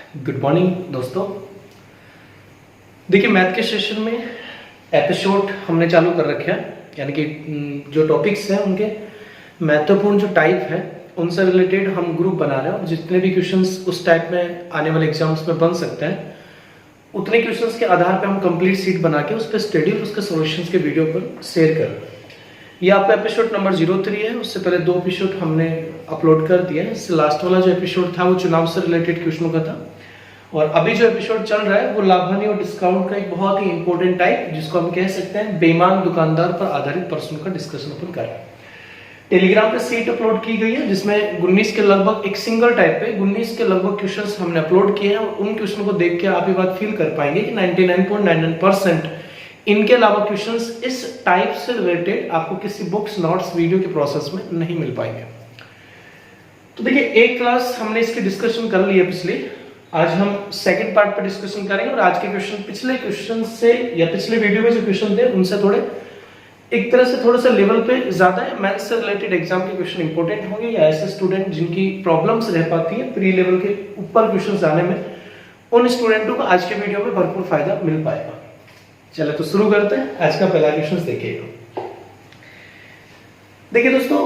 Good morning दोस्तों। देखिए, math के सेशन में एपिसोड हमने चालू कर रखे हैं, यानी कि जो टॉपिक्स हैं उनके महत्वपूर्ण जो टाइप है उनसे रिलेटेड हम ग्रुप बना रहे हैं और जितने भी क्वेश्चंस उस टाइप में आने वाले एग्जाम्स में बन सकते हैं उतने क्वेश्चंस के आधार पर हम कंप्लीट सीट बना के उस पर स्टडी और उसके सॉल्यूशंस के वीडियो पर शेयर कर रहे हैं। ये आपका एपिसोड नंबर 03 है। उससे पहले 2 एपिसोड हमने अपलोड कर दिए हैं। इससे लास्ट वाला जो एपिसोड था वो चुनाव से रिलेटेड क्वेश्चनों का था और अभी जो एपिसोड चल रहा है वो लाभ हानि और डिस्काउंट का एक बहुत ही इंपॉर्टेंट टाइप, जिसको हम कह सकते हैं बेईमान दुकानदार पर आधारित प्रश्नों का डिस्कशन अपन कर रहे हैं। टेलीग्राम पे सीट अपलोड की गई है जिसमें 19 के लगभग एक सिंगल टाइप पे 19 के लगभग क्वेश्चंस हमने अपलोड किए हैं और उन क्वेश्चनों को देख के आप ये बात फील कर पाएंगे कि 99.99% इनके अलावा क्वेश्चंस इस टाइप से रिलेटेड आपको किसी बुक्स नोट्स वीडियो के प्रोसेस में नहीं मिल पाएंगे। तो देखिए, एक क्लास हमने इसकी डिस्कशन कर ली है पिछली। आज हम सेकंड पार्ट पर डिस्कशन करेंगे और आज के क्वेश्चन पिछले क्वेश्चन से या पिछले वीडियो में जो क्वेश्चन थे उनसे थोड़े एक तरह से थोड़ा सा लेवल पे ज्यादा है। मैथ्स से रिलेटेड एग्जाम के क्वेश्चन इंपॉर्टेंट होंगे या ऐसे स्टूडेंट जिनकी प्रॉब्लम्स रह पाती है प्री लेवल के ऊपर क्वेश्चन आने में, उन स्टूडेंटों को आज के वीडियो में भरपूर फायदा मिल पाएगा। चलो तो शुरू करते हैं। आज का पहला क्वेश्चन देखिएगा। देखिए दोस्तों,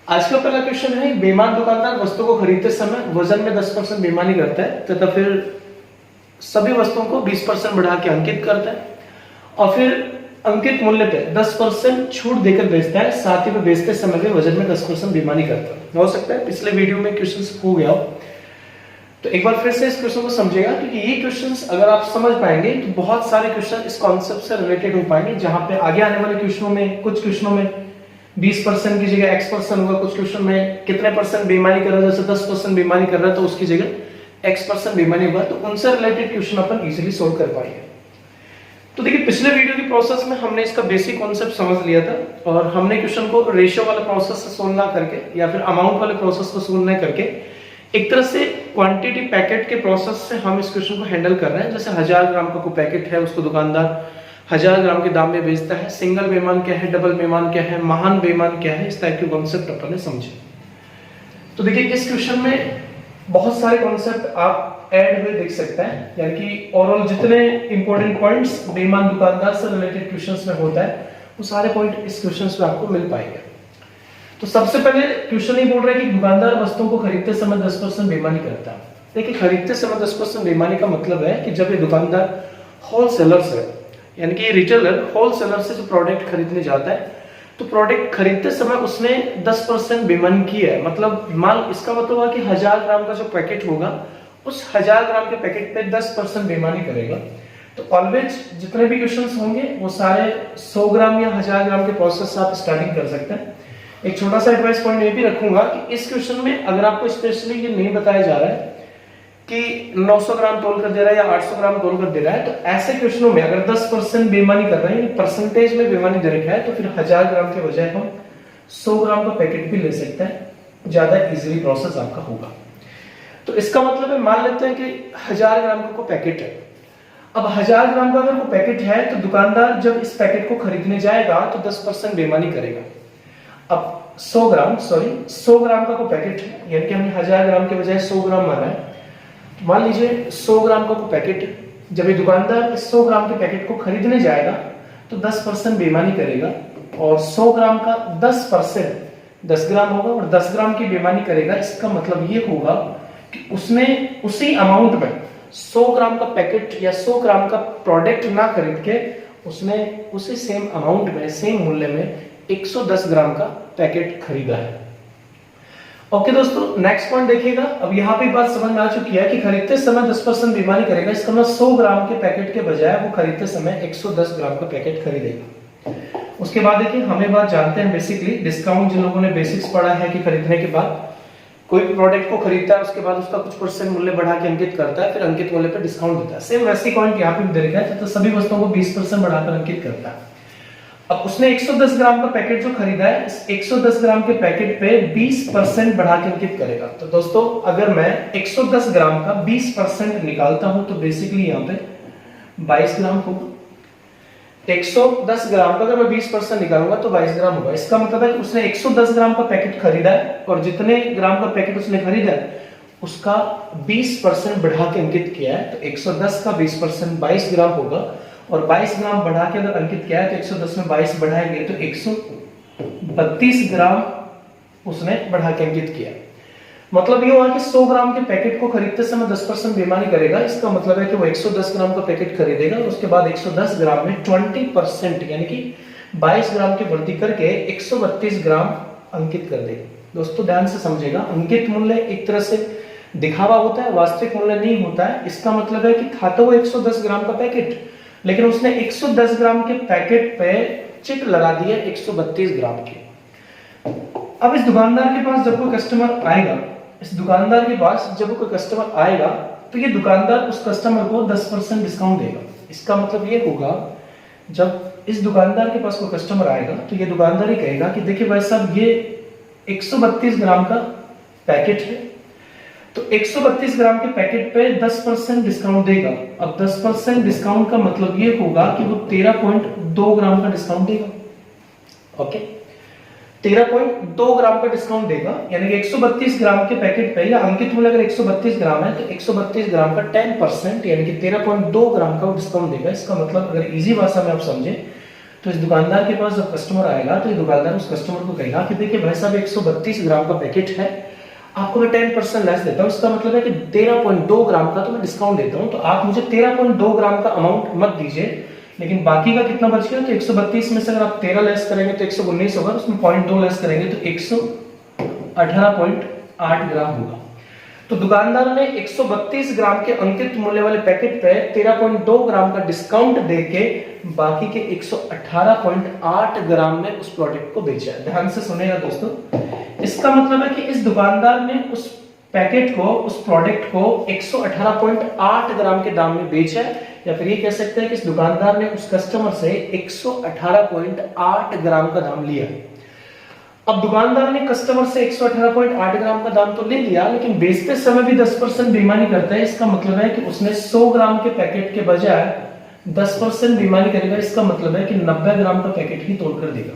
आज का पहला क्वेश्चन है, बेईमान दुकानदार वस्तु को खरीदते समय वजन में 10% बेईमानी करता है तथा फिर सभी वस्तुओं को 20% बढ़ा के अंकित करता है और फिर अंकित मूल्य पे 10% छूट देकर बेचता है, साथ ही में बेचते समय भी वजन में 10% बेईमानी करता है। हो सकता है पिछले वीडियो में क्वेश्चन हो गया हो, तो एक बार फिर से इस क्वेश्चन को समझिएगा क्योंकि ये क्वेश्चंस अगर आप समझ पाएंगे तो बहुत सारे क्वेश्चन इस कॉन्सेप्ट से रिलेटेड हो पाएंगे, जहां पे आगे आने वाले क्वेश्चनों में कुछ क्वेश्चनों में 20% की जगह x% होगा, कुछ क्वेश्चन में कितने परसेंट बेईमानी कर रहा है, जैसे 10% बेईमानी कर रहा है तो उसकी जगह x% बेईमानी होगा, तो उनसे रिलेटेड क्वेश्चन अपन इजीली सोल्व कर पाएंगे। तो देखिए, पिछले वीडियो की प्रोसेस में हमने इसका बेसिक कॉन्सेप्ट समझ लिया था और हमने क्वेश्चन को रेशियो वाले प्रोसेस से सोल्व ना करके या फिर अमाउंट वाले प्रोसेस को सोल्व ना करके एक तरह से क्वांटिटी पैकेट के प्रोसेस से हम इस क्वेश्चन को हैंडल कर रहे हैं। जैसे 1000 ग्राम का कोई पैकेट है, उसको दुकानदार 1000 ग्राम के दाम में बेचता है। सिंगल बेईमान क्या है, डबल बेईमान क्या है, महान बेईमान क्या है, इस टाइप के कॉन्सेप्ट अपन ने समझे। तो देखिए, इस क्वेश्चन में बहुत सारे कॉन्सेप्ट आप ऐड हुए देख सकते हैं, यानी कि ओवरऑल जितने इंपॉर्टेंट पॉइंट्स बेईमान दुकानदार से रिलेटेड क्वेश्चंस में होता है वो सारे पॉइंट इस क्वेश्चंस में आपको मिल पाएंगे। तो सबसे पहले क्वेश्चन ही बोल रहा है कि दुकानदार वस्तुओं को खरीदते समय 10% बेईमानी करता है। देखिए, खरीदते समय 10% बेईमानी का मतलब है कि जब ये दुकानदार होलसेलर से यानी कि रिटेलर होलसेलर से जो प्रोडक्ट खरीदने जाता है तो प्रोडक्ट खरीदते समय उसने 10% बेईमानी की है। मतलब माल इसका मतलब है कि 1000 ग्राम का जो पैकेट होगा उस 1000 ग्राम के पैकेट पे 10% बेईमानी करेगा। तो ऑलवेज जितने भी क्वेश्चंस होंगे वो सारे 100 ग्राम या 1000 ग्राम के प्रोसेस से आप स्टार्टिंग कर सकते हैं। एक छोटा सा एडवाइस पॉइंट ये भी रखूंगा कि इस क्वेश्चन में अगर आपको स्पेशली ये नहीं बताया जा रहा है कि 900 ग्राम तोल कर दे रहा है या 800 ग्राम तोल कर दे रहा है, तो ऐसे क्वेश्चनों में अगर 10% बेईमानी कर रहे हैं, परसेंटेज में बेईमानी दे रखा है, तो फिर 1000 ग्राम के बजाय हम 100 ग्राम का पैकेट भी ले सकते हैं, ज्यादा इजीली प्रोसेस आपका होगा। तो इसका मतलब है, मान लेते हैं कि 1000 ग्राम का कोई पैकेट है। अब 1000 ग्राम का अगर कोई पैकेट है तो दुकानदार जब इस पैकेट को खरीदने जाएगा तो 10% बेईमानी करेगा। अब 100 ग्राम का कोई पैकेट है, यानी कि हमने 1000 ग्राम के बजाय 100 ग्राम माना है। मान लीजिए 100 ग्राम का कोई पैकेट है, जब ये दुकानदार इस 100 ग्राम के पैकेट को खरीदने जाएगा तो 10% बेईमानी करेगा और 100 ग्राम का 10% 10 ग्राम होगा और 10 ग्राम की बेईमानी करेगा। इसका मतलब ये होगा कि उसने उसी अमाउंट में 100 ग्राम का पैकेट या 100 ग्राम का प्रोडक्ट ना खरीद के उसने उसी सेम अमाउंट में सेम मूल्य में 110 ग्राम का पैकेट खरीदा है। ओके दोस्तों, नेक्स्ट पॉइंट देखिएगा। अब यहाँ पे बात समझ में आ चुकी है कि खरीदते समय 10% बेईमानी करेगा। इसका मतलब 100 ग्राम के पैकेट के बजाय वो खरीदते समय 110 ग्राम का पैकेट खरीदेगा। उसके बाद देखिए, हमें बात जानते हैं बेसिकली डिस्काउंट, जिन लोगों ने बेसिक्स पढ़ा है कि खरीदने के बाद कोई प्रोडक्ट को खरीदता है उसके बाद उसका कुछ परसेंट मूल्य बढ़ा के अंकित करता है, फिर अंकित मूल्य पर डिस्काउंट देता है। सेम वैसी पॉइंट यहाँ पे भी दे रखा है, तो सभी वस्तुओं को 20% बढ़ाकर अंकित करता है। अब उसने 110 ग्राम का पैकेट जो खरीदा है, इस 110 ग्राम के पैकेट पे 20% बढ़ा के अंकित करेगा। तो दोस्तों, अगर मैं 110 ग्राम का 20% निकालता हूं तो बेसिकली यहाँ पे 22 ग्राम होगा। 110 ग्राम का अगर मैं 20% निकालूंगा तो 22 ग्राम होगा। इसका मतलब है कि उसने 110 ग्राम का पैकेट खरीदा है और जितने ग्राम का पैकेट उसने खरीदा है उसका 20% बढ़ा के अंकित किया है, तो 110 का 20% 22 ग्राम होगा, और 22 ग्राम बढ़ा के अगर अंकित किया है तो 110 में 22 बढ़ाएंगे तो 132 ग्राम उसने बढ़ा के अंकित किया। मतलब ये हुआ कि 100 ग्राम के पैकेट को खरीदते समय 10% बेईमानी करेगा। इसका मतलब है कि वो 110 ग्राम का पैकेट खरीदेगा और उसके बाद 110 ग्राम में 20% यानी कि 22 ग्राम की वृद्धि करके 132 ग्राम अंकित कर देगा। दोस्तों ध्यान से समझेगा, अंकित मूल्य एक तरह से दिखावा होता है, वास्तविक मूल्य नहीं होता है। इसका मतलब है कि था तो वो 110 ग्राम का पैकेट, लेकिन उसने 110 ग्राम के पैकेट पे चिट लगा दिया 132 ग्राम के। अब इस दुकानदार के पास जब कोई कस्टमर आएगा, तो ये दुकानदार उस कस्टमर को 10% डिस्काउंट देगा। इसका मतलब ये होगा, जब इस दुकानदार के पास कोई कस्टमर आएगा तो ये दुकानदार ही कहेगा कि देखिए भाई साहब, ये 132 ग्राम का पैकेट है, तो 132 ग्राम के पैकेट पे 10% डिस्काउंट देगा। अब 10% डिस्काउंट का मतलब ये होगा कि वो 13.2 ग्राम का डिस्काउंट देगा। ओके, 13.2 ग्राम का डिस्काउंट देगा, यानी कि 132 ग्राम के पैकेट पे, या अंकित मूल्य अगर 132 ग्राम है तो 132 ग्राम का 10% यानी कि 13.2 ग्राम का डिस्काउंट देगा। इसका मतलब अगर इजी भाषा में आप समझे तो इस दुकानदार के पास जब कस्टमर आएगा तो ये दुकानदार उस कस्टमर को कहेगा कि देखिए भाई साहब, 132 ग्राम का पैकेट है, आपको मैं 10% लेस देता हूं। इसका मतलब है कि 13.2 ग्राम का तो मैं डिस्काउंट देता हूं, तो आप मुझे 13.2 ग्राम का अमाउंट मत दीजिए, लेकिन बाकी का कितना बच गया, तो 132 में से अगर आप 13 लेस करेंगे तो 119 होगा, उसमें 0.2 लेस करेंगे तो 118.8 ग्राम होगा। तो दुकानदार ने 132 ग्राम के अंकित मूल्य वाले पैकेट पे 13.2 ग्राम का डिस्काउंट देके बाकी के 118.8 ग्राम में उस प्रोडक्ट को बेचा है। ध्यान से सुनेगा दोस्तों, इसका मतलब है कि इस दुकानदार ने उस पैकेट को, उस प्रोडक्ट को 118.8 ग्राम के दाम में बेचा है, या फिर ये कह सकते हैं कि इस दुकानदार ने उस कस्टमर से 118.8 ग्राम का दाम लिया। अब दुकानदार ने कस्टमर से 118.8 ग्राम का दाम तो ले लिया, लेकिन बेचते समय भी 10% बेईमानी करता है। इसका मतलब है कि उसने 100 ग्राम के पैकेट के बजाय 10% बेईमानी करेगा। इसका मतलब है कि 90 ग्राम का पैकेट ही तोड़ कर देगा।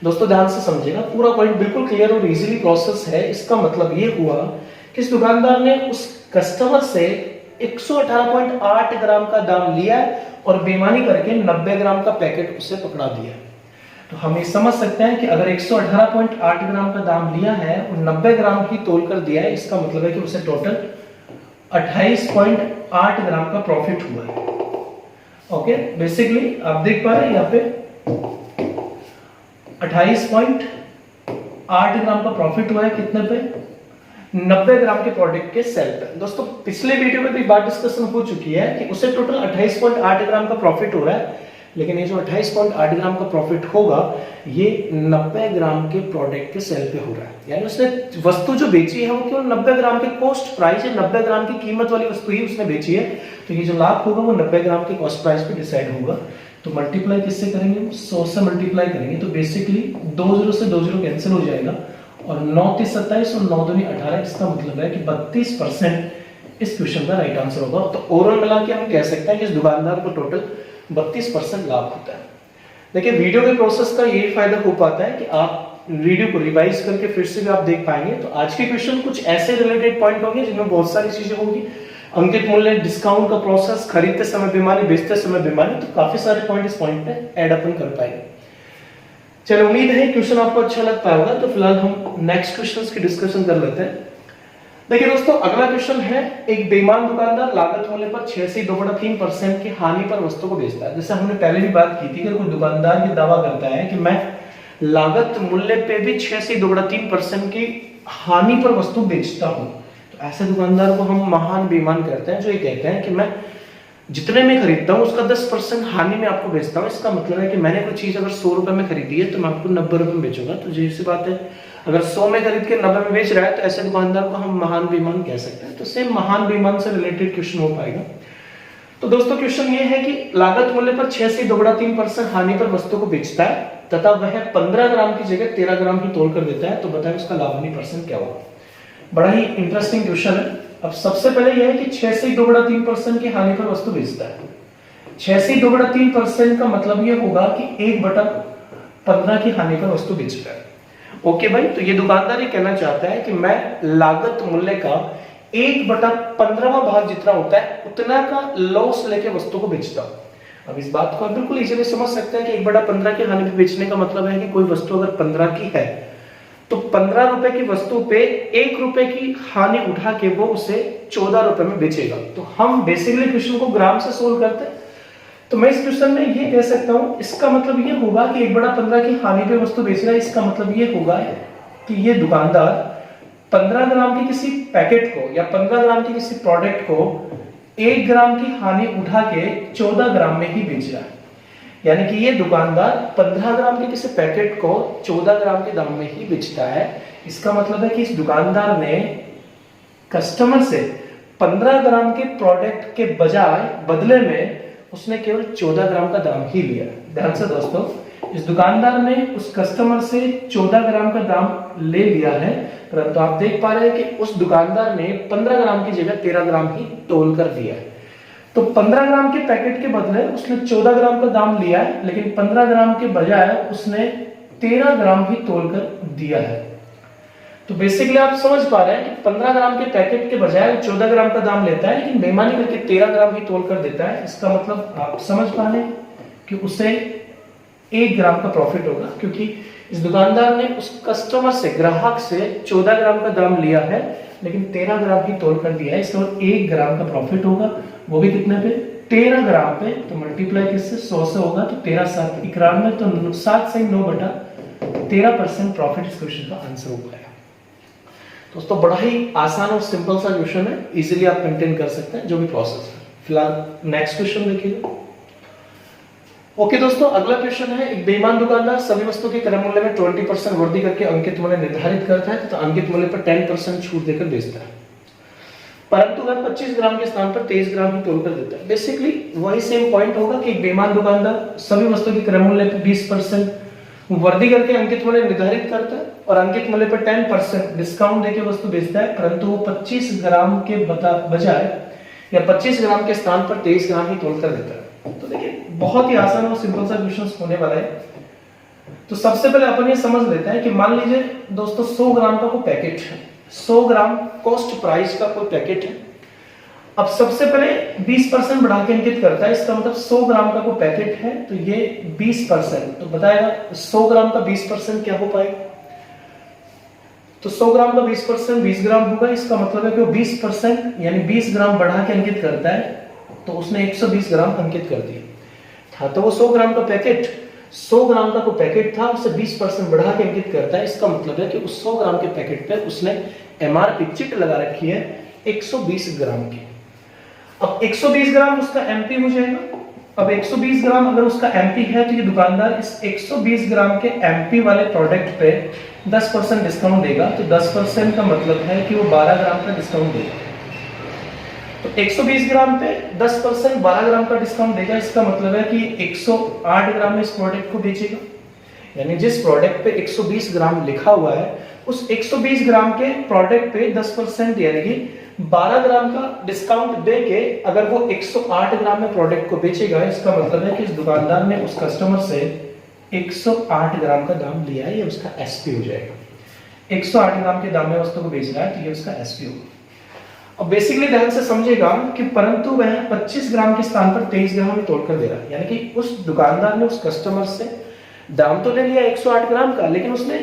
दोस्तों ध्यान से समझिएगा, पूरा पॉइंट बिल्कुल क्लियर और इजीली प्रोसेस है। इसका मतलब ये हुआ कि इस दुकानदार ने उस कस्टमर से 118.8 ग्राम का दाम लिया और बेईमानी करके 90 ग्राम का पैकेट उसे पकड़ा दिया। तो हम ये समझ सकते हैं कि अगर 118.8 ग्राम का दाम लिया है और 90 ग्राम ही तोल कर दिया है, इसका मतलब है कि उसे टोटल 28.8 ग्राम का प्रॉफिट हुआ है। ओके, बेसिकली आप देख पा रहे हैं यहाँ पे 28.8 ग्राम का प्रॉफिट हुआ है, कितने पे, 90 ग्राम के प्रोडक्ट के सेल पे। दोस्तों पिछले वीडियो में भी बात डिस्कशन हो चुकी है कि उसे टोटल 28.8 ग्राम का प्रॉफिट हो रहा है, लेकिन ये जो 28.8 ग्राम का प्रॉफिट होगा ये 90 ग्राम के प्रोडक्ट के सेल पे हो रहा है। यानी उसने वस्तु जो बेची है वो केवल 90 ग्राम के कॉस्ट प्राइस है, 90 ग्राम की कीमत वाली वस्तु ही उसने बेची है, तो ये जो लाभ होगा वो 90 ग्राम के कॉस्ट प्राइस पे डिसाइड होगा। तो मल्टीप्लाई किससे करेंगे, 100 से मल्टीप्लाई करेंगे, तो बेसिकली 2 0 से 2 0 कैंसिल हो जाएगा और 9 3 27 और 9 2 18। इसका मतलब है कि 32% इस क्वेश्चन का राइट आंसर होगा। तो ओवरऑल मिला के हम कह सकते हैं कि इस दुकानदार को टोटल 32% लाभ होता है। देखिए वीडियो के प्रोसेस का यही फायदा हो पाता है कि आप वीडियो को रिवाइज करके फिर से भी आप देख पाएंगे। तो आज के क्वेश्चन कुछ ऐसे रिलेटेड पॉइंट होंगे जिनमें बहुत सारी चीजें होंगी, अंकित मूल्य, डिस्काउंट का प्रोसेस, खरीदते समय बेईमानी, बेचते समय बेईमानी, तो काफी सारे पॉइंट इस पॉइंट पे ऐड अपन कर पाएंगे। चलो उम्मीद है क्वेश्चन आपको अच्छा लगता होगा। तो फिलहाल हम नेक्स्ट क्वेश्चंस की डिस्कशन कर लेते हैं। देखिए दोस्तों अगला क्वेश्चन है, एक बेईमान दुकानदार लागत मूल्य पर 6 से 2/3% की हानि पर वस्तु को बेचता है। जैसे हमने पहले भी बात की थी कि कोई दुकानदार ये दावा करता है कि मैं लागत मूल्य पे भी 6 से 2/3% की हानि पर वस्तु बेचता हूं, तो ऐसे दुकानदार को हम महान बेईमान कहते हैं, जो ये कहते हैं कि मैं जितने में खरीदता हूं उसका 10% हानि में आपको बेचता हूं। इसका मतलब है कि मैंने कोई चीज अगर 100 रुपए में खरीदी है तो मैं आपको 90 रुपए में बेचूंगा। तो जैसी सी बात है, अगर 100 में खरीद के 90 में बेच रहा है तो ऐसे दुकानदार को हम महान बेईमान कह सकते हैं। तो सेम महान बेईमान से रिलेटेड क्वेश्चन हो पाएगा। तो दोस्तों क्वेश्चन ये है कि लागत मूल्य पर 6 से 2/3% हानि पर वस्तु को बेचता है तथा वह 15 ग्राम की जगह 13 ग्राम की तोल कर देता है, तो बताएं उसका लाभ हानि परसेंट क्या होगा। बड़ा ही इंटरेस्टिंग क्वेश्चन है। अब सबसे पहले यह है कि 6 से 2/3% की हानि पर वस्तु बेचता है। 6 से 2/3% का मतलब यह होगा कि 1/15 की हानि पर वस्तु बेचता है। ओके भाई, तो ये दुकानदार ये कहना चाहता है कि मैं लागत मूल्य का 1/15वां भाग जितना होता है उतना का लॉस लेके वस्तु को बेचता हूं। अब इस बात को आप बिल्कुल इजीली समझ सकते हैं कि 1/15 की हानि पे बेचने का मतलब है कि कोई वस्तु अगर 15 की है तो 15 रुपए की वस्तु पे 1 रुपए की हानि उठा के वो उसे 14 रुपए में बेचेगा। तो हम बेसिकली क्वेश्चन को ग्राम से सोल्व करते हैं। तो मैं इस क्वेश्चन में ये कह सकता हूं, इसका मतलब ये होगा कि 1/15 की हानि पे वस्तु बेच रहा है। इसका मतलब ये होगा कि ये दुकानदार 15 ग्राम के किसी पैकेट को या 15 ग्राम के किसी प्रोडक्ट को 1 ग्राम की हानि उठा के 14 ग्राम में ही बेच रहा है। यानी कि ये दुकानदार 15 ग्राम के किसी पैकेट को 14 ग्राम के दाम में ही बेचता है। इसका मतलब है कि इस दुकानदार ने कस्टमर से 15 ग्राम के प्रोडक्ट के बजाय बदले में उसने केवल 14 ग्राम का दाम ही लिया। ध्यान से दोस्तों, इस दुकानदार ने उस कस्टमर से 14 ग्राम का दाम ले लिया है, परंतु आप देख पा रहे हैं कि उस दुकानदार ने 15 ग्राम की जगह 13 ग्राम ही तोल कर दिया है। तो 15 ग्राम के पैकेट के बदले उसने 14 ग्राम का दाम लिया है, लेकिन 15 ग्राम के बजाय उसने 13 ग्राम ही तोल कर दिया है। तो बेसिकली आप समझ पा रहे हैं कि 15 ग्राम के पैकेट के बजाय 14 ग्राम का दाम लेता है, लेकिन बेईमानी करके 13 ग्राम ही तोल कर देता है। इसका मतलब आप समझ पा रहे हैं कि उसे 1 ग्राम का प्रॉफिट होगा, क्योंकि इस दुकानदार ने उस कस्टमर से, ग्राहक से 14 ग्राम का दाम लिया है, लेकिन 13 ग्राम ही तोल कर दिया है। इसका 1 ग्राम का प्रॉफिट होगा, वो भी कितने पे? 13 ग्राम पे। तो मल्टीप्लाई किससे? 100 से होगा। तो 13 7 91, तो 7 से 9/13% प्रॉफिट इस क्वेश्चन का आंसर हो पाएगा। दोस्तों बड़ा ही आसान और सिंपल सा क्वेश्चन है, इजीली आप मेंटेन कर सकते हैं जो भी प्रोसेस है। फिलहाल नेक्स्ट क्वेश्चन देखिएगा। ओके दोस्तों, अगला क्वेश्चन है, एक बेईमान दुकानदार सभी वस्तुओं के क्रय मूल्य में 20% वृद्धि करके अंकित मूल्य निर्धारित करता है, तो अंकित मूल्य पर 10% छूट देकर बेचता है, परंतु वह 25 ग्राम के स्थान पर 23 ग्राम ही तोलकर देता है। बेसिकली वही सेम पॉइंट होगा कि एक बेईमान दुकानदार सभी वस्तुओं के क्रय मूल्य पर 20% वृद्धि करके अंकित मूल्य निर्धारित करता है और अंकित मूल्य पर 10% डिस्काउंट देकर वस्तु बेचता है, परंतु वो 25 ग्राम के बजाय या 25 ग्राम के स्थान पर 23 ग्राम ही तोलकर देता है। तो देखिए बहुत ही आसान और सिंपल सा क्वेश्चन होने वाला है। तो सबसे पहले अपन ये समझ लेते हैं कि मान लीजिए दोस्तों 100 ग्राम का कोई पैकेट है, 100 ग्राम कॉस्ट प्राइस का कोई पैकेट है। अब सबसे पहले 20% बढ़ा के अंकित करता है, इसका मतलब 100 ग्राम का कोई पैकेट है तो ये 20%, तो बताएगा 100 ग्राम का 20% क्या हो पाएगा? तो 100 ग्राम का 20% 20 ग्राम होगा। इसका मतलब है कि वो 20% यानी 20 ग्राम बढ़ा के अंकित करता है, तो उसने 120 ग्राम अंकित कर दिया था। तो वो 100 ग्राम का पैकेट, 100 ग्राम का कोई पैकेट था, उसे 20% बढ़ा के अंकित करता है। इसका मतलब है कि उस 100 ग्राम के पैकेट पे उसने एमआरपी चिट लगा रखी है 120 ग्राम की। अब 120 ग्राम उसका एमपी हो जाएगा। अब 120 ग्राम अगर उसका एमपी है तो ये दुकानदार इस 120 ग्राम के एमपी वाले प्रोडक्ट पे 10% डिस्काउंट देगा। तो 10% का मतलब है कि वो 12 ग्राम का डिस्काउंट देगा। तो 120 ग्राम पे 10% 12 ग्राम का डिस्काउंट देगा। इसका मतलब है कि 108 ग्राम में इस प्रोडक्ट को बेचेगा। यानी जिस प्रोडक्ट पे 120 ग्राम लिखा हुआ है उस 120 ग्राम के प्रोडक्ट पे 10% यानी कि 12 ग्राम का डिस्काउंट देके अगर वो 108 ग्राम में प्रोडक्ट को बेचेगा, इसका मतलब है कि इस दुकानदार ने उस कस्टमर से 108 ग्राम का दाम लिया है, ये उसका एसपी हो जाएगा। 108 ग्राम के दाम में वस्तु को बेच रहा है तो ये उसका एसपी होगा। अब बेसिकली ध्यान से समझेगा कि परंतु वह 25 ग्राम के स्थान पर 23 ग्राम में तोड़कर दे रहा है। यानी कि उस दुकानदार ने उस कस्टमर से दाम तो ले लिया 108 ग्राम का, लेकिन उसने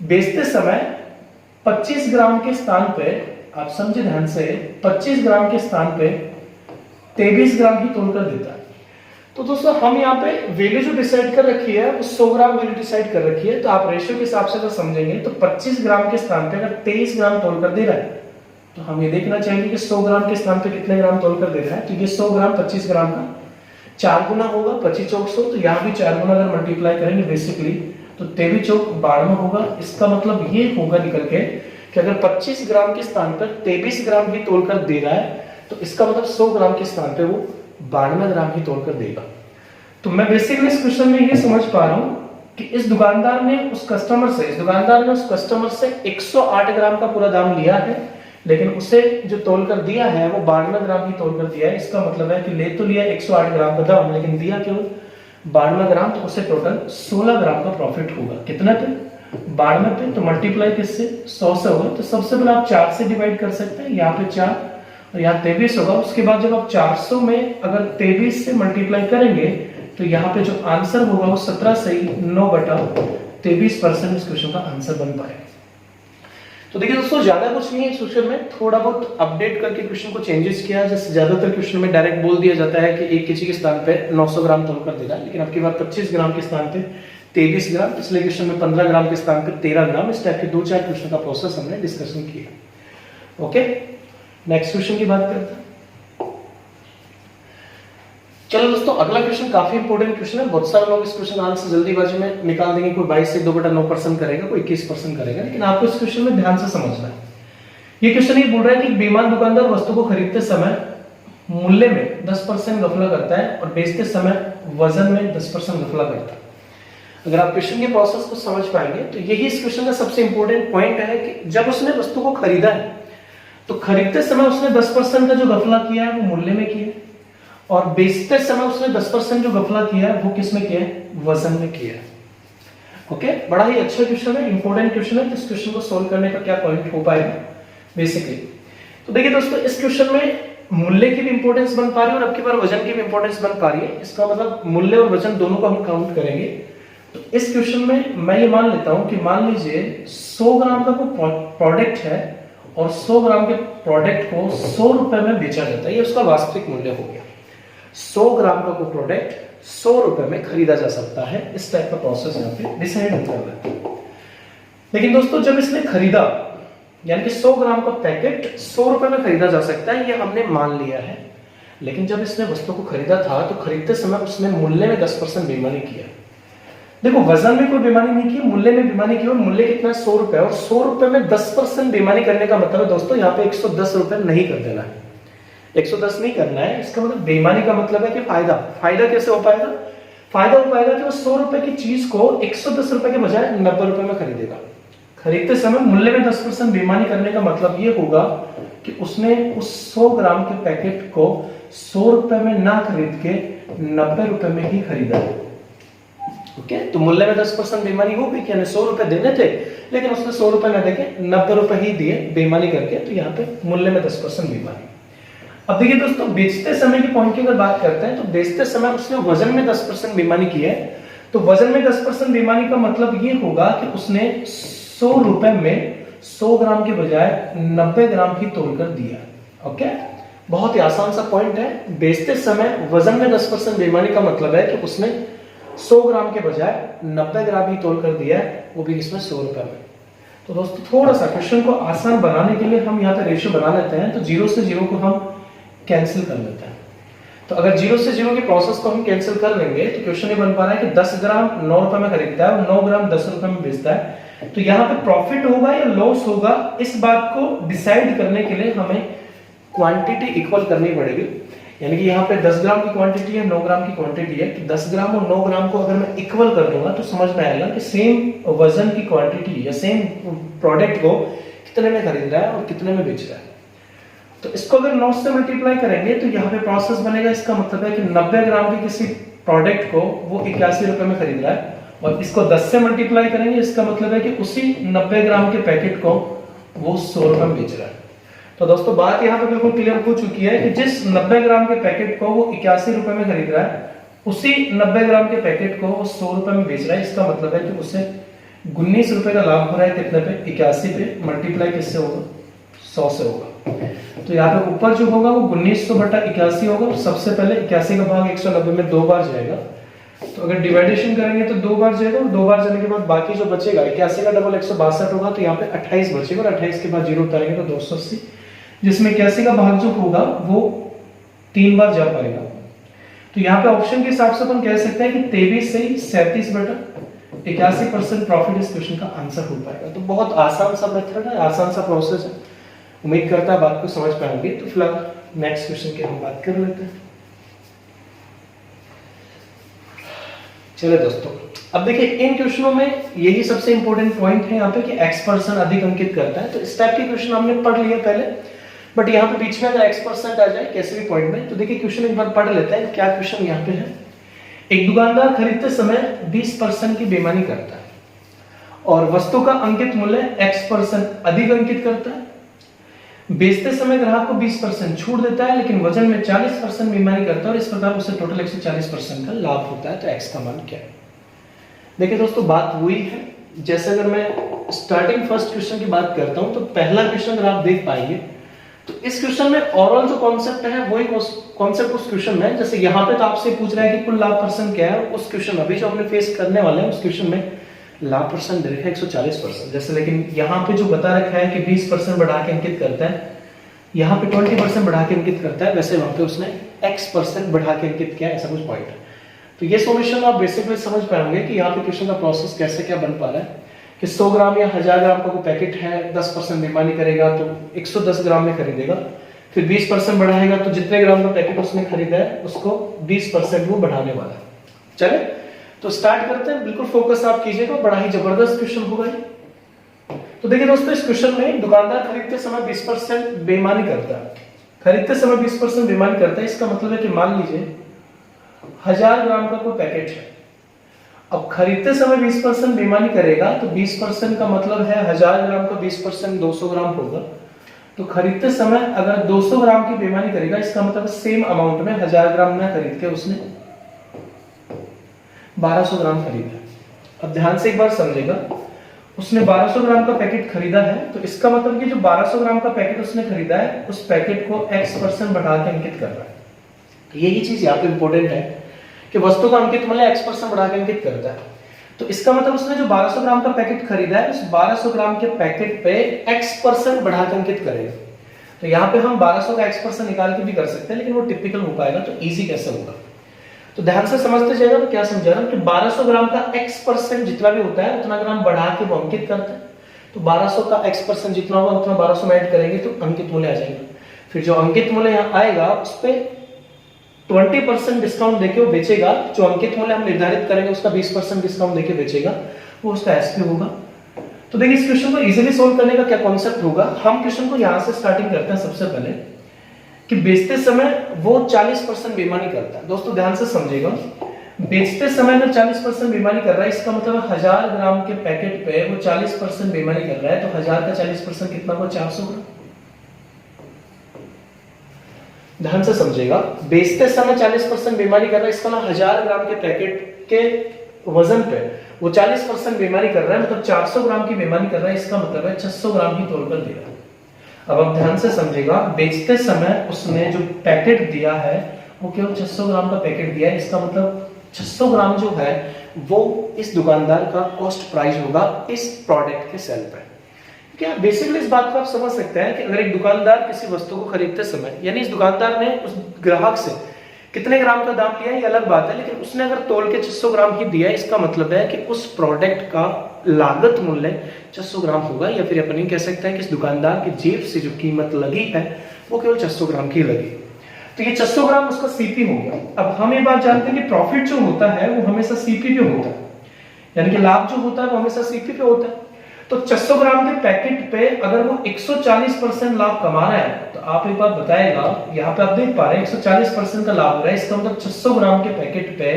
बेचते समय 25 ग्राम के स्थान पे, आप समझे ध्यान से, 25 ग्राम के स्थान पे 23 ग्राम ही तोड़कर देता है। तो दोस्तों हम यहाँ पे वैल्यू जो डिसाइड कर रखी है वो 100 ग्राम वैल्यू डिसाइड कर रखी है। तो आप रेशियो के हिसाब से अगर समझेंगे तो 25 ग्राम के स्थान पे अगर 23 ग्राम तोड़कर दे रहा है तो हम ये देखना चाहेंगे कि 100 ग्राम के स्थान पे कितने ग्राम तोड़कर दे रहा है। तो ये 100 ग्राम 25 ग्राम का 4 गुना होगा, 25 चौक 100, तो यहाँ भी 4 गुना अगर मल्टीप्लाई करेंगे बेसिकली तो 23 चौक 92 होगा। इसका मतलब ये होगा निकल के कि अगर 25 ग्राम के स्थान पर 23 ग्राम ही तोड़कर दे रहा है तो इसका मतलब 100 ग्राम के स्थान पे वो 92 ग्राम ही तोड़कर देगा। तो मैं बेसिकली इस क्वेश्चन में ये समझ पा रहा हूं कि इस दुकानदार ने उस कस्टमर से 108 ग्राम का पूरा दाम लिया है, लेकिन उसे जो तोलकर दिया है वो 92 ग्राम ही तोलकर दिया है। इसका मतलब है कि ले तो लिया 108 ग्राम का दाम, लेकिन दिया केवल 92 ग्राम, तो उसे टोटल 16 ग्राम का प्रॉफिट होगा। कितना पे? 92 पे, तो मल्टीप्लाई किससे 100 से होगा, तो सबसे पहले आप 4 से डिवाइड कर सकते हैं, यहाँ पे 4 और यहाँ 23 होगा। उसके बाद जब आप 400 में अगर 23 से मल्टीप्लाई करेंगे तो यहाँ पे जो आंसर होगा वो 17 से 9/23% इस क्वेश्चन का आंसर बन पाएगा। तो देखिए दोस्तों, ज्यादा कुछ नहीं है इस क्वेश्चन में, थोड़ा बहुत अपडेट करके क्वेश्चन को चेंजेस किया। जैसे ज्यादातर क्वेश्चन में डायरेक्ट बोल दिया जाता है कि 1 केजी के स्थान पे 900 ग्राम तोल कर देगा, लेकिन अब की बार 25 ग्राम के स्थान पे 23 ग्राम, पिछले क्वेश्चन में 15 ग्राम के स्थान पे 13 ग्राम, इस टाइप के 2-4 क्वेश्चन का प्रोसेस हमने डिस्कशन किया। ओके, नेक्स्ट क्वेश्चन की बात करते हैं। चलो दोस्तों, अगला क्वेश्चन काफी इंपॉर्टेंट क्वेश्चन है। बहुत सारे लोग इस क्वेश्चन आंसर जल्दीबाजी में निकाल देंगे, कोई 22 से 2/9% करेगा, कोई 21% करेगा, लेकिन आपको इस क्वेश्चन में ध्यान से समझना है। ये क्वेश्चन ये बोल रहा है कि बेईमान दुकानदार वस्तु को खरीदते समय मूल्य में 10% घपला करता है और बेचते समय वजन में 10% घपला करता है। अगर आप क्वेश्चन के प्रोसेस को समझ पाएंगे तो यही इस क्वेश्चन का सबसे इंपॉर्टेंट पॉइंट है कि जब उसने वस्तु को खरीदा है तो खरीदते समय उसने 10% का जो घपला किया है वो मूल्य में किया है, और बेचते समय उसने 10% जो घपला किया है वो किस में किया है, वजन में किया है। ओके, बड़ा ही अच्छा क्वेश्चन है, इंपॉर्टेंट क्वेश्चन है। इस क्वेश्चन को सोल्व करने का क्या पॉइंट हो पाएगा बेसिकली। तो देखिए दोस्तों, इस क्वेश्चन में मूल्य की भी इंपॉर्टेंस बन पा रही है और अब की बार वजन की भी इंपॉर्टेंस बन पा रही है। इसका मतलब मूल्य और वजन दोनों को हम काउंट करेंगे। तो इस क्वेश्चन में मैं ये मान लेता हूं कि मान लीजिए 100 ग्राम का कोई प्रोडक्ट है और 100 ग्राम के प्रोडक्ट को 100 रुपए में बेचा जाता है, ये उसका वास्तविक मूल्य हो गया। 100 ग्राम का कोई प्रोडक्ट 100 रुपए में खरीदा जा सकता है, इस टाइप का प्रोसेस यहाँ पे डिसाइड होता है। लेकिन दोस्तों, जब इसने खरीदा, यानी कि 100 ग्राम का पैकेट 100 रुपए में खरीदा जा सकता है, ये हमने मान लिया है। लेकिन जब इसने वस्तु को खरीदा था तो खरीदते समय उसने मूल्य में 10% बेईमानी किया। देखो, वजन में कोई बेईमानी नहीं की, मूल्य में बेईमानी की, और मूल्य कितना है 100 रुपए, और 100 रुपए में 10% बेईमानी करने का मतलब है दोस्तों यहाँ पे 110 रुपए नहीं कर देना है, 110 नहीं करना है। इसका मतलब बेईमानी का मतलब है कि फायदा कैसे हो पाएगा, फायदा हो पाएगा कि वो 100 रुपए की चीज को 110 रुपए के बजाय 90 रुपए में खरीदेगा। खरीदते समय मूल्य में 10% बेईमानी करने का मतलब ये होगा कि उसने उस 100 ग्राम के पैकेट को 100 रुपए में ना खरीद के 90 रुपए में ही खरीदा। ओके, तो मूल्य में 10% बेईमानी हो गई, यानी 100 रुपए देने थे लेकिन उसने 100 रुपए न देके 90 रुपए ही दिए बेईमानी करके, तो यहाँ पे मूल्य में 10% बेईमानी। अब देखिए दोस्तों, बेचते समय की पॉइंट की अगर बात करते हैं तो बेचते समय उसने वजन में 10% बेईमानी की है। तो वजन में 10% बेईमानी का मतलब ये होगा कि उसने 100 रुपए में 100 ग्राम के बजाय 90 ग्राम ही तोड़कर दिया। ओके, बहुत ही आसान सा पॉइंट है। बेचते समय वजन में 10% बेईमानी का मतलब है कि उसने 100 ग्राम के बजाय 90 ग्राम ही तोड़कर दिया है, वो भी इसमें 100 रुपए में। तो दोस्तों, थोड़ा सा क्वेश्चन को आसान बनाने के लिए हम यहाँ पे रेशियो बना लेते हैं। तो 0 से 0 को हम कैंसिल कर लेते हैं। तो अगर 0 से 0 के प्रोसेस को हम कैंसिल कर लेंगे तो क्वेश्चन ये बन पा रहा है कि 10 ग्राम 9 रुपए में खरीदता है और 9 ग्राम 10 रुपए में बेचता है। तो यहाँ पे प्रॉफिट होगा या लॉस होगा, इस बात को डिसाइड करने के लिए हमें क्वांटिटी इक्वल करनी पड़ेगी। यानी कि यहाँ पे 10 ग्राम की क्वांटिटी है, 9 ग्राम की क्वांटिटी है, तो 10 ग्राम और 9 ग्राम को अगर मैं इक्वल कर दूंगा तो समझ में आएगा कि सेम वजन की क्वांटिटी या सेम प्रोडक्ट को कितने में खरीद रहा है और कितने में बेच रहा है। तो इसको अगर 9 से मल्टीप्लाई करेंगे तो यहाँ पे प्रोसेस बनेगा। इसका मतलब है कि 90 ग्राम के किसी प्रोडक्ट को वो 81 रुपए में खरीद रहा है, और इसको 10 से मल्टीप्लाई करेंगे, इसका मतलब है कि उसी 90 ग्राम के पैकेट को वो 100 रुपए में बेच रहा है। तो दोस्तों, बात यहाँ पे बिल्कुल क्लियर हो चुकी है कि जिस 90 ग्राम के पैकेट को वो 81 रुपए में खरीद रहा है, उसी 90 ग्राम के पैकेट को वो 100 रुपए में बेच रहा है। इसका मतलब है कि उसे 19 रुपए का लाभ हो रहा है। कितने पे? 81 पे। मल्टीप्लाई किससे होगा? 100 से होगा। तो यहाँ पे ऊपर जो होगा वो 1900/81 होगा। सबसे पहले 81 का भाग 190 में 2 बार जाएगा, तो अगर डिवाइडेशन करेंगे तो 2 बार जाएगा, और 2 बार जाने के बाद बाकी जो बचेगा 81 का डबल 162 होगा, तो यहाँ पे 28 बचेगा, और 28 के बाद 0 उतारेंगे तो 280, जिसमें 81 का भाग जो होगा वो 3 बार जा पाएगा। तो यहाँ पे ऑप्शन के हिसाब से अपन कह सकते हैं कि 23 से 37/81% प्रॉफिट इस क्वेश्चन का आंसर हो पाएगा। तो बहुत आसान सा मेथड है, आसान सा प्रोसेस है। उम्मीद करता है बात को समझ पाएंगे। तो फिलहाल नेक्स्ट क्वेश्चन की हम बात कर लेते हैं। चलिए दोस्तों, अब देखिए इन क्वेश्चनों में यही सबसे इंपॉर्टेंट पॉइंट है यहाँ पे कि x% अधिक अंकित करता है। तो इस टाइप के क्वेश्चन हमने पढ़ लिए पहले, बट यहाँ पे बीच में अगर x% आ जाए किसी भी पॉइंट में, तो देखिए क्वेश्चन एक बार पढ़ लेते हैं क्या क्वेश्चन यहाँ पे है। एक दुकानदार खरीदते समय 20% की बेईमानी करता है और वस्तु का अंकित मूल्य x% अधिक अंकित करता है। बेचते समय ग्राहक को 20% छूट देता है, लेकिन वजन में 40% बेईमानी करता है और इस प्रकार उसे टोटल 140% का लाभ होता है। तो x का मान क्या है? देखिए दोस्तों, बात वही है जैसे अगर मैं स्टार्टिंग फर्स्ट क्वेश्चन की बात करता हूं तो पहला क्वेश्चन अगर आप देख पाएंगे तो इस क्वेश्चन में ओवरऑल जो कॉन्सेप्ट है वही कॉन्सेप्ट उस क्वेश्चन में है। जैसे यहाँ पे तो आपसे पूछ रहा है कि कुल लाभ परसेंट क्या है, उस क्वेश्चन अभी जो अपने फेस करने वाले हैं उस क्वेश्चन में लाभ परसेंट दे रखा है 140%। जैसे लेकिन यहाँ पे जो बता रखा है कि 20% बढ़ा के अंकित करता है, यहाँ पे 20% बढ़ा के अंकित करता है, वैसे वहां पे उसने x% बढ़ा के अंकित किया, ऐसा कुछ पॉइंट है। तो ये सॉल्यूशन आप बेसिकली समझ पाएंगे कि यहाँ पे क्वेश्चन का प्रोसेस कैसे क्या बन पा रहा है कि 100 ग्राम या 1000 ग्राम का कोई पैकेट है, 10% बेईमानी करेगा तो 110 ग्राम में खरीदेगा, फिर 20% बढ़ाएगा तो जितने ग्राम का पैकेट उसने खरीदा है उसको 20% वो बढ़ाने वाला है। चले तो स्टार्ट करते हैं, बिल्कुल फोकस आप कीजिएगा, बड़ा ही जबरदस्त क्वेश्चन होगा ये। तो देखिए दोस्तों, इस क्वेश्चन में दुकानदार खरीदते समय 20% बेईमानी करता है। खरीदते समय 20% बेईमानी करता है, इसका मतलब है कि मान लीजिए 1000 ग्राम का कोई पैकेट है। अब खरीदते समय 20% बेईमानी करेगा तो 20% का मतलब है 1000 ग्राम का 20% 200 ग्राम होगा। तो खरीदते समय अगर 200 ग्राम की बेईमानी करेगा, इसका मतलब सेम अमाउंट में 1000 ग्राम ना खरीद के उसने 1200 ग्राम खरीदा। अब ध्यान से एक बार समझेगा, उसने 1200 ग्राम का पैकेट खरीदा है तो इसका मतलब कि जो 1200 ग्राम का पैकेट उसने खरीदा है उस पैकेट को x% बढ़ा के अंकित कर रहा है। यही चीज यहाँ पे इंपॉर्टेंट है कि वस्तु का अंकित मूल्य x% बढ़ा के अंकित करता है। तो इसका मतलब उसने जो 1200 ग्राम का पैकेट खरीदा है उस 1200 ग्राम के पैकेट पे x% बढ़ा के अंकित करेगा। तो यहाँ पे हम 1200 का x% निकाल के भी कर सकते हैं, लेकिन वो टिपिकल हो पाएगा तो इजी कैसे होगा। तो ध्यान से समझते जाएगा मैं क्या समझा रहा हूं कि 1200 ग्राम का x% जितना भी होता है उतना ग्राम बढ़ा के वो अंकित करता है। तो 1200 का x% जितना होगा उतना 1200 में ऐड करेंगे तो अंकित मूल्य आ जाएगा। फिर जो अंकित मूल्य यहाँ आएगा उस पे 20% डिस्काउंट देके वो बेचेगा। जो अंकित मूल्य हम निर्धारित करेंगे उसका 20% डिस्काउंट देके बेचेगा, वो उसका एसपी होगा। तो देखिए इस क्वेश्चन को इजीली सोल्व करने का क्या कॉन्सेप्ट होगा। हम क्वेश्चन को यहाँ से स्टार्टिंग करते हैं सबसे पहले कि बेचते समय वो 40% बेईमानी करता है। दोस्तों ध्यान से समझिएगा, बेचते समय अगर 40% बेईमानी कर रहा है इसका मतलब 1000 ग्राम के पैकेट पे वो 40% बेईमानी कर रहा है। तो 1000 का 40% कितना हुआ? 400 ग्राम। ध्यान से समझिएगा, बेचते समय 40% बेईमानी कर रहा है, इसका मतलब 1000 ग्राम के पैकेट के वजन पे वो 40% बेईमानी कर रहा है, मतलब 400 ग्राम की बेईमानी कर रहा है। इसका मतलब है 600 ग्राम ही तोड़कर दे रहा है। अब आप ध्यान से समझिएगा, बेचते समय उसने जो पैकेट दिया है वो केवल 600 ग्राम का पैकेट दिया है। इसका मतलब 600 ग्राम जो है वो इस दुकानदार का कॉस्ट प्राइस होगा इस प्रोडक्ट के सेल पे। क्या बेसिकली इस बात को आप समझ सकते हैं कि अगर एक दुकानदार किसी वस्तु को खरीदते समय, यानी इस दुकानदार ने उस ग्राहक से कितने ग्राम का दाम लिया है ये अलग बात है, लेकिन उसने अगर तोल के 600 ग्राम ही दिया है, इसका मतलब है कि उस प्रोडक्ट का लागत मूल्य 600 ग्राम होगा। या फिर अपन कह सकते हैं कि इस दुकानदार की जेब से जो कीमत लगी है वो केवल 600 ग्राम की लगी। तो ये 600 ग्राम उसका सीपी हो गया। अब हम ये बात जानते हैं कि प्रॉफिट जो होता है वो हमेशा सीपी पे होता है, यानी कि लाभ जो होता है वो हमेशा सीपी पे होता है। तो 600 ग्राम के पैकेट पे अगर वो 140% लाभ कमा रहा है तो आप एक बात बताएगा, यहाँ पे आप देख पा रहे हैं 140% का लाभ हो रहा है। इसका मतलब 600 ग्राम के पैकेट पे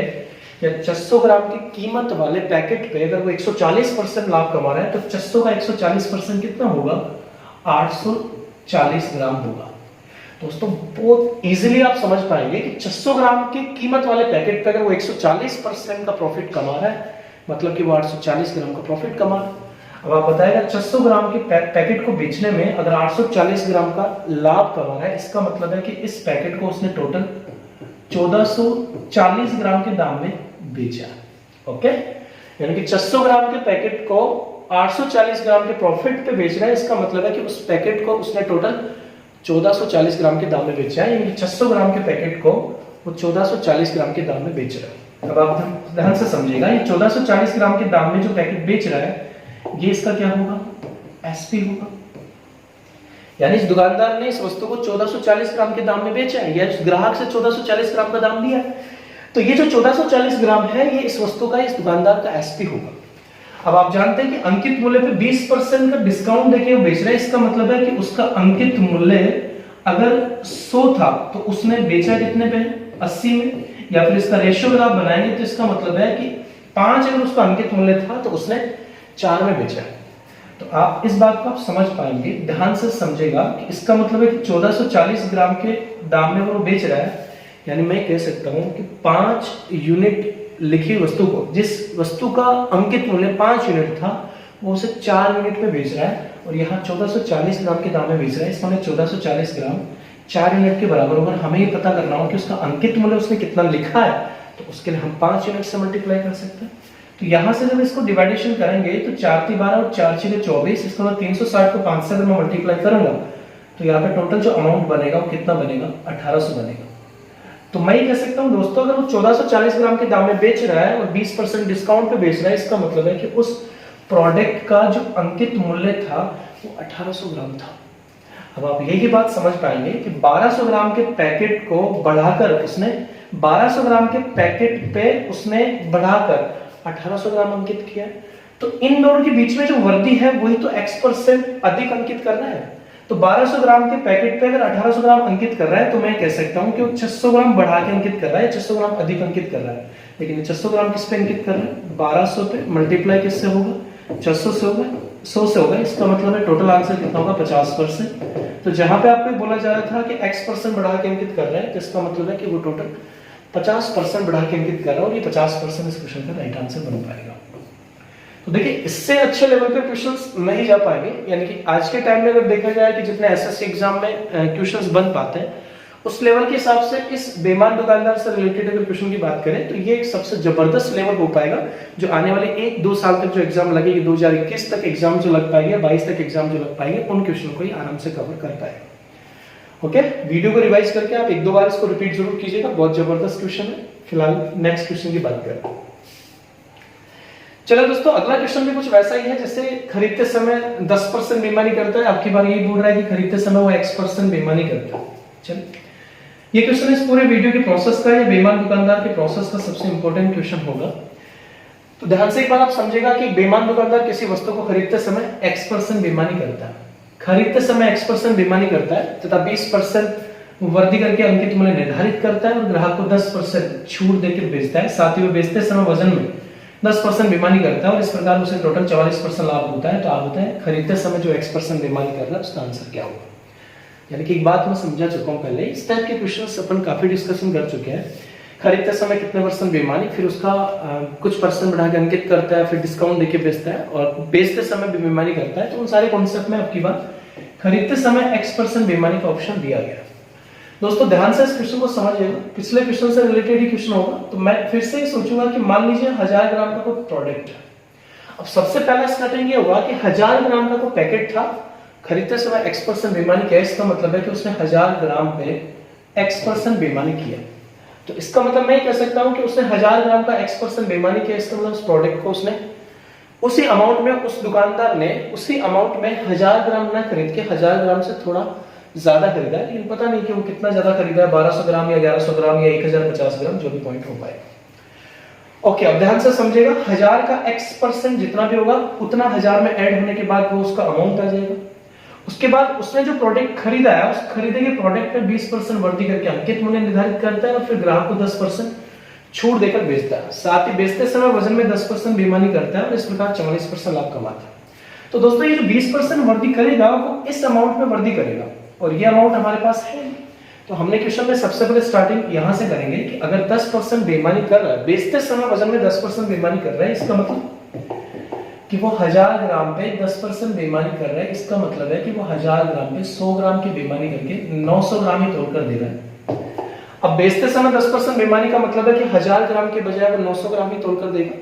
या 600 ग्राम की कीमत वाले पैकेट पे अगर वो 140% लाभ कमा रहा है तो 600 का 140% कितना होगा? 840 ग्राम होगा। दोस्तों बहुत इजीली आप समझ पाएंगे कि 600 ग्राम की कीमत वाले पैकेट पे अगर वो 140% का प्रॉफिट कमा रहा है, मतलब कि वो 840 ग्राम का प्रॉफिट कमा रहा है। अब आप बताएगा 600 ग्राम के पैकेट को बेचने में अगर 840 ग्राम का लाभ कमा रहा है, इसका मतलब है कि इस पैकेट को उसने टोटल 1440 ग्राम के दाम में बेचा। ओके, यानी कि 600 ग्राम के पैकेट को 840 ग्राम के प्रॉफिट पे बेच रहा है। इसका मतलब है कि उस पैकेट को उसने टोटल 1440 ग्राम के दाम में बेचा है, यानी कि 600 ग्राम के पैकेट को वो 1440 ग्राम के दाम में बेच रहा है। अब आप ध्यान से समझिएगा, ये 1440 ग्राम के दाम में जो पैकेट बेच रहा है ये इसका क्या होगा? एसपी होगा। यानी इस दुकानदार ने इस वस्तु को 1440 ग्राम के दाम में बेचा है या इस ग्राहक से 1440 ग्राम का दाम लिया है। तो ये जो 1440 ग्राम है ये इस वस्तु का, इस दुकानदार का एसपी होगा। अब आप जानते हैं कि अंकित मूल्य पे 20% का डिस्काउंट देके वो बेच रहा है। इसका मतलब है कि उसका अंकित मूल्य अगर 100 था तो उसने बेचा कितने पे? 80 में। या फिर इसका रेशियो अगर आप बनाएंगे तो इसका मतलब है कि 5 अगर उसका अंकित मूल्य था तो उसने 4 में बेचा है। तो आप इस बात को आप समझ पाएंगे, ध्यान से समझेगा कि इसका मतलब है कि 1440 ग्राम के दाम में वो बेच रहा है, यानी मैं कह सकता हूं कि 5 यूनिट लिखी वस्तु को, जिस वस्तु का अंकित मूल्य 5 यूनिट था, वो उसे 4 यूनिट में बेच रहा है और यहाँ 1440 ग्राम के दाम में बेच रहा है। इसमें 1440 ग्राम 4 यूनिट के बराबर होगा। हमें ये पता करना हो कि उसका अंकित मूल्य उसने कितना लिखा है, तो उसके लिए हम 5 यूनिट से मल्टीप्लाई कर सकते हैं। तो यहां से जब इसको डिवाइडेशन करेंगे तो 4 × 12 और 4 × 24, इसका मतलब 360 को 5 से अगर मैं मल्टीप्लाई करूंगा तो यहाँ पे टोटल जो अमाउंट बनेगा वो कितना बनेगा, 1800 बनेगा। तो मैं ये कह सकता हूं दोस्तों, अगर वो 1440 ग्राम के दाम में बेच रहा है और 20% डिस्काउंट पे बेच रहा है, इसका मतलब है कि उस प्रोडक्ट का जो अंकित मूल्य था वो 1800 ग्राम था। अब आप यही बात समझ पाएंगे कि 1200 ग्राम के पैकेट को बढ़ाकर उसने 1200 ग्राम के पैकेट पे उसने बढ़ाकर 1800 ग्राम अंकित किया। तो इन दोनों के बीच में जो वर्दी है वही तो x% अधिक अंकित कर रहा है। तो 1200 ग्राम के पैकेट पे अगर 1800 ग्राम अंकित कर रहा है तो मैं कह सकता हूं कि वो 600 ग्राम बढ़ा के अंकित कर रहा है, 600 ग्राम अधिक अंकित कर रहा है। लेकिन 600 ग्राम किस पे अंकित कर रहा है, 1200 पे। मल्टीप्लाई किससे होगा, 600 से होगा, 100 से होगा। इसका मतलब है टोटल आंसर कितना होगा, 50%। तो जहां पे आपको बोला जा रहा था कि x% बढ़ा के अंकित कर रहा है, तो इसका मतलब है कि वो टोटल 50% बढ़ा के अंकित कर रहा है और ये 50% इस क्वेश्चन का राइट आंसर बन पाएगा। तो देखिए, इससे अच्छे लेवल पे क्वेश्चंस नहीं जा पाएंगे। यानी कि आज के टाइम में अगर देखा जाए कि जितने एसएससी एग्जाम में क्वेश्चंस बन पाते हैं, उस लेवल के हिसाब से इस बेईमान दुकानदार से रिलेटेड अगर क्वेश्चन की बात करें तो ये एक सबसे जबरदस्त लेवल हो पाएगा, जो आने वाले 1-2 साल तक जो एग्जाम लगेगी, 2021 तक एग्जाम जो लग पाएंगे, 22 तक एग्जाम जो लग पाएंगे, उन क्वेश्चन को ही आराम से कवर कर पाएगा। ओके, वीडियो को रिवाइज करके आप 1-2 बार इसको रिपीट जरूर कीजिएगा, बहुत जबरदस्त क्वेश्चन है। फिलहाल नेक्स्ट क्वेश्चन की बात करें। चलो दोस्तों, अगला क्वेश्चन भी कुछ वैसा ही है, जैसे खरीदते समय 10% बेईमानी करता है, आपकी बार यही बोल रहा है कि खरीदते समय वो x% बेईमानी करता है। चलिए, ये क्वेश्चन इस पूरे वीडियो के प्रोसेस का या बेईमान दुकानदार के प्रोसेस का सबसे इंपॉर्टेंट क्वेश्चन होगा। तो ध्यान से एक बार आप समझेगा कि बेईमान दुकानदार किसी वस्तु को खरीदते समय x% बेईमानी करता है, खरीदते समय x% बेईमानी करता है तथा 20% वर्दी करके अंकित मूल्य निर्धारित करता है और ग्राहक को 10% छूट देकर बेचता है। साथ ही वो बेचते समय वजन में 10% बेईमानी करता है और इस प्रकार उसे टोटल 44% लाभ होता है। तो आप बताएं, खरीदते समय जो x% बेईमानी कर रहा है उसका आंसर क्या होगा। यानी कि एक बात मैं समझा चुका हूं पहले, इस टाइप के क्वेश्चंस अपन काफी डिस्कशन कर चुके हैं। खरीदते समय कितने % बेईमानी, फिर उसका कुछ % बढ़ा के अंकित करता है, फिर डिस्काउंट देके बेचता है और बेचते समय भी बेईमानी करता है। तो उन सारे कॉन्सेप्ट में आपकी बात खरीदते समय x% बेईमानी का ऑप्शन दिया गया। दोस्तों ध्यान से इस क्वेश्चन को समझिएगा, पिछले क्वेश्चन से रिलेटेड ही क्वेश्चन होगा। तो मैं फिर से ही सोचूंगा कि मान लीजिए 1000 ग्राम का कोई प्रोडक्ट है। अब सबसे पहला स्टार्टिंग ये होगा कि 1000 ग्राम का कोई पैकेट था, खरीदते समय x% बेईमानी किया। इसका मतलब है कि उसने 1000 ग्राम पे x% बेईमानी किया। तो इसका मतलब मैं कह सकता हूं कि उसने 1000 ग्राम का x% बेईमानी किया। इसका मतलब उस प्रोडक्ट को उसने उसी अमाउंट में, उस दुकानदार ने उसी अमाउंट में 1000 ग्राम ना खरीद के 1000 ग्राम से थोड़ा ज्यादा खरीदा है, लेकिन पता नहीं कि वो कितना ज्यादा खरीदा है, 1200 ग्राम या 1100 ग्राम या 1050 ग्राम, जो भी पॉइंट हो पाएगा। ओके, अब ध्यान से समझेगा, 1000 का x% जितना भी होगा उतना 1000 में ऐड होने के बाद वो उसका अमाउंट आ जाएगा। उसके बाद उसने जो प्रोडक्ट खरीदा है, उस खरीदे गए प्रोडक्ट पे 20% वृद्धि करके अंकित मूल्य निर्धारित करता है और फिर ग्राहक को 10% छूट देकर बेचता है। साथ ही बेचते समय वजन में 10% बेईमानी करता है और इस प्रकार 44% लाभ कमाता है। तो दोस्तों, ये जो 20% वृद्धि करेगा वो इस अमाउंट में वृद्धि करेगा और ये अमाउंट हमारे पास है। तो हमने क्वेश्चन में सबसे पहले स्टार्टिंग यहां से करेंगे कि अगर 10% बेईमानी कर रहा है, बेचते समय वजन में 10% बेईमानी कर रहा है, इसका मतलब कि वो 1000 ग्राम पे 10% बेईमानी कर रहा है। इसका मतलब है कि वो 1000 ग्राम पे 100 ग्राम की बेईमानी करके 900 ग्राम ही तोड़कर दे रहा है। अब बेचते समय 10% बेईमानी का मतलब है कि 1000 ग्राम के बजाय वो 900 ग्राम ही तोड़कर देगा।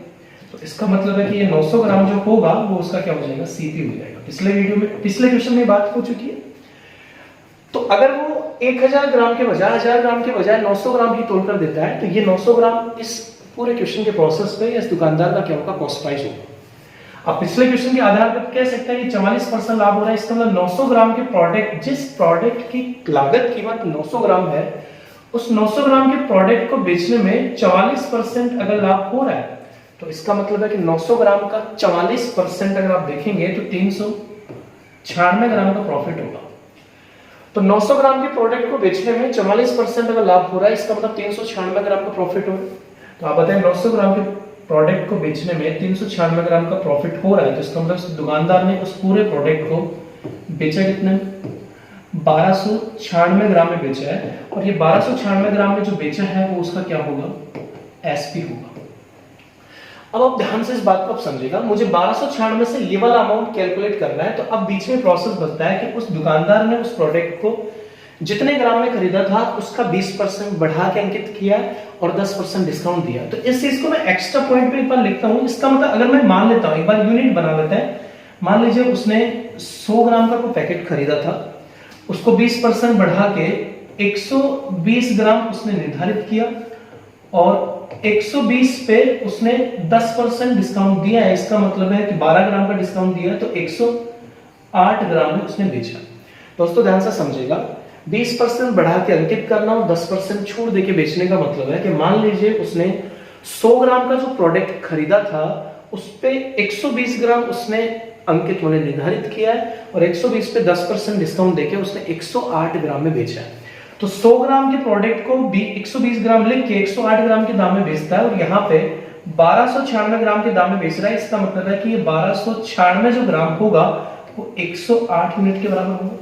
तो इसका मतलब है कि ये 900 ग्राम जो होगा वो उसका क्या हो जाएगा, सीपी हो जाएगा। पिछले क्वेश्चन में बात हो चुकी है। तो अगर वो 1000 ग्राम के बजाय 1000 ग्राम के बजाय 900 ग्राम ही तोड़कर देता है, तो ये 900 ग्राम इस पूरे क्वेश्चन के प्रोसेस पे इस दुकानदार का क्या होगा, कॉस्ट प्राइस होगा। अब पिछले क्वेश्चन के आधार पर कह सकते हैं कि 44% लाभ हो रहा है। इसका मतलब 900 ग्राम के प्रोडक्ट, जिस प्रोडक्ट की लागत कीमत 900 ग्राम है, उस 900 ग्राम के प्रोडक्ट को बेचने में 44% अगर लाभ हो रहा है, तो इसका मतलब है कि 900 ग्राम का 44% अगर आप देखेंगे तो 396 ग्राम का प्रॉफिट होगा। तो 900 ग्राम के प्रोडक्ट को बेचने में 44% अगर लाभ हो रहा है, इसका मतलब 396 ग्राम का प्रॉफिट होगा। तो आप बताएं 900 ग्राम के प्रोडक्ट को बेचने में 396 ग्राम का प्रॉफिट हो रहा है, तो इसका मतलब दुकानदार ने उस पूरे प्रोडक्ट को बेचा कितने में? 1296 ग्राम में बेचा है। और ये 1296 ग्राम में जो बेचा है वो उसका क्या होगा? एसपी होगा। अब आप ध्यान से इस बात को आप समझिएगा, मुझे 1296 से ये वाला अमाउंट कैलकुलेट करना है, तो अब बीच में प्रोसेस बनता है कि उस दुकानदार ने उस प्रोडक्ट को जितने ग्राम में खरीदा था उसका 20% बढ़ा के अंकित किया और 10% डिस्काउंट दिया। तो इस चीज को मैं एक्स्ट्रा पॉइंट पे एक बार लिखता हूं। इसका मतलब अगर मैं मान लेता हूं, एक बार यूनिट बना लेते हैं, मान लीजिए उसने 100 ग्राम का कोई पैकेट खरीदा था, उसको 20% बढ़ा के 120 ग्राम उसने निर्धारित किया और 120 पे उसने 10% डिस्काउंट दिया है। इसका मतलब है कि 12 ग्राम का डिस्काउंट दिया तो 108 ग्राम में उसने बेचा। दोस्तों ध्यान से समझिएगा, 20% बढ़ा के अंकित करना और 10% छूट देके बेचने का मतलब है कि मान लीजिए उसने 100 ग्राम का जो प्रोडक्ट खरीदा था उस पे 120 ग्राम उसने अंकित मूल्य निर्धारित किया है और 120 पे 10% डिस्काउंट देके उसने 108 ग्राम में बेचा है। तो 100 ग्राम के प्रोडक्ट को 120 ग्राम लिख के 108 ग्राम के दाम में बेचता है और यहाँ पे 1296 ग्राम के दाम में बेच रहा है। इसका मतलब है कि ये 1296 जो ग्राम होगा वो 108 यूनिट के बराबर होगा।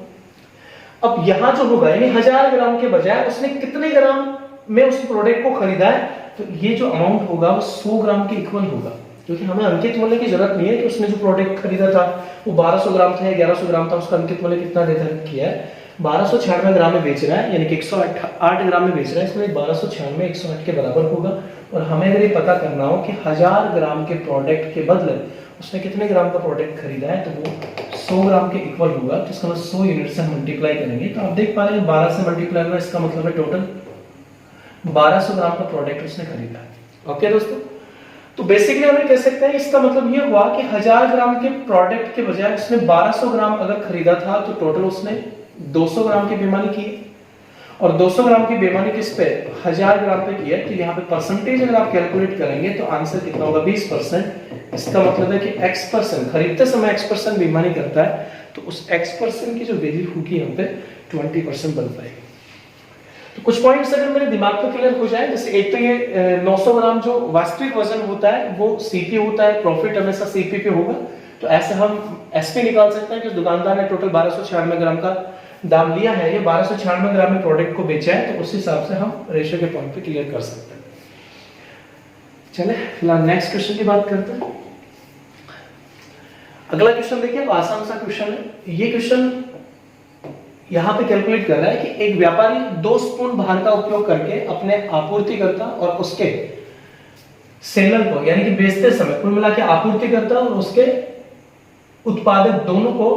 अब यहां जो होगा यानी 1000 ग्राम के बजाय उसने कितने ग्राम में उस प्रोडक्ट को खरीदा है, तो ये जो अमाउंट होगा वो 100 ग्राम के इक्वल होगा, क्योंकि हमें अंकित मूल्य की जरूरत नहीं है कि उसने जो प्रोडक्ट खरीदा था वो 1200 ग्राम था या 1100 ग्राम था, उसका अंकित मूल्य कितना निर्धारित किया है। 1296 ग्राम में बेच रहा है यानी कि 108 ग्राम में बेच रहा है, इसलिए 1296 108 के बराबर होगा। और हमें अगर ये पता करना हो कि 1000 ग्राम के प्रोडक्ट के बदले उसने कितने ग्राम का प्रोडक्ट खरीदा है, तो वो 100 ग्राम के इक्वल होगा। तो इसका मतलब 100 यूनिट से मल्टीप्लाई करेंगे तो आप देख पा रहे हैं 12 से मल्टीप्लाई होगा, इसका मतलब है टोटल 1200 ग्राम का प्रोडक्ट उसने खरीदा है। ओके दोस्तों, तो बेसिकली हमें कह सकते हैं इसका मतलब ये हुआ कि 1000 ग्राम के प्रोडक्ट के बजाय उसने 1200 ग्राम अगर खरीदा था तो टोटल उसने 200 ग्राम की बेईमानी की और 200 ग्राम की बेईमानी किस पे? 1000 ग्राम पे की है। तो यहाँ पे परसेंटेज अगर आप कैलकुलेट करेंगे तो आंसर कितना होगा? 20%। इसका मतलब है कि x% खरीदते समय x% बेईमानी करता है तो उस x% की जो वैल्यू होगी यहाँ पे 20% बन पाएगी। तो कुछ पॉइंट्स अगर मेरे दिमाग में क्लियर हो जाए, जैसे एक तो ये 900 ग्राम जो वास्तविक वजन होता है वो सीपी होता है, प्रॉफिट हमेशा सीपी पे होगा, तो ऐसे हम एसपी निकाल सकते हैं कि दुकानदार ने टोटल 1296 ग्राम का दाम लिया है, ये 1296 ग्राम में प्रोडक्ट को बेचा है, तो उस हिसाब से हम रेशियो के पॉइंट पे क्लियर कर सकते हैं। चले फिलहाल नेक्स्ट क्वेश्चन की बात करते हैं। अगला क्वेश्चन देखिए, आसान सा क्वेश्चन है। ये क्वेश्चन यहां पे कैलकुलेट कर रहा है कि एक व्यापारी 2 स्पून भार का उपयोग करके अपने आपूर्तिकर्ता और उसके सेलर को यानी कि बेचते समय कुल मिला के आपूर्तिकर्ता और उसके उत्पादक दोनों को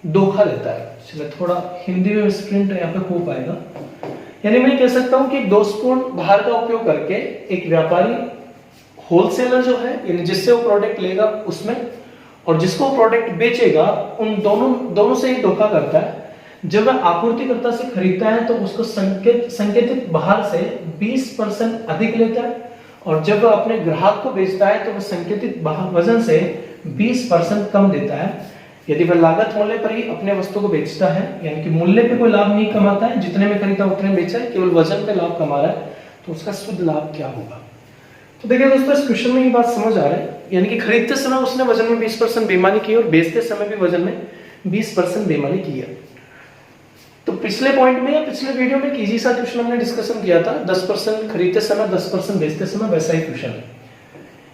धोखा देता है। चलिए थोड़ा हिंदी में स्प्रिंट यहाँ पे हो पाएगा। यानी मैं कह सकता हूं कि 2 स्पून भार का उपयोग करके एक व्यापारी होलसेलर जो है यानी जिससे वो प्रोडक्ट लेगा उसमें और जिसको प्रोडक्ट बेचेगा उन दोनों से ही धोखा करता है। जब वह आपूर्तिकर्ता से खरीदता है तो उसको संकेतित भार से 20% अधिक लेता है और जब वह अपने ग्राहक को बेचता है तो वह संकेतित वजन से 20% कम देता है। यदि वह लागत मूल्य पर ही अपने वस्तु को बेचता है यानी कि मूल्य पे कोई लाभ नहीं कमाता है, जितने में खरीदा उतने में बेचा है, केवल वजन पे लाभ कमा रहा है, तो उसका शुद्ध लाभ क्या होगा? तो देखिए दोस्तों, इस क्वेश्चन में ये बात समझ आ रहा है, यानी कि खरीदते समय उसने वजन में 20% बेईमानी की और बेचते समय भी वजन में 20% बेईमानी की है। तो पिछले पॉइंट में या पिछले वीडियो में इजी सा क्वेश्चन हमने डिस्कशन किया था, 10% खरीदते समय 10% बेचते समय, वैसा ही क्वेश्चन है।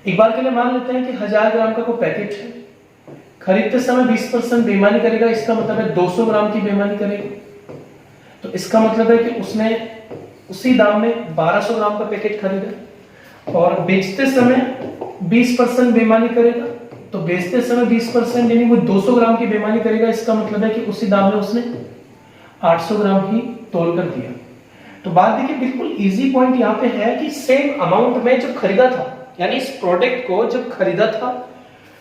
एक बार के लिए मान लेते हैं कि 1000 ग्राम का कोई पैकेट है, खरीदते समय 20% बेईमानी करेगा, इसका मतलब है 200 ग्राम की बेईमानी करेगा। तो इसका मतलब है कि उसने उसी दाम में 1200 ग्राम का पैकेट खरीदा और बेचते समय 20% बेईमानी करेगा। तो बेचते समय 20% यानी वो 200 ग्राम की बेईमानी करेगा, इसका मतलब है कि उसी दाम में उसने 800 ग्राम ही तोल कर दिया। तो बात देखिए, बिल्कुल इजी पॉइंट यहाँ पे है कि सेम अमाउंट में जब खरीदा था, यानी इस प्रोडक्ट को जब खरीदा था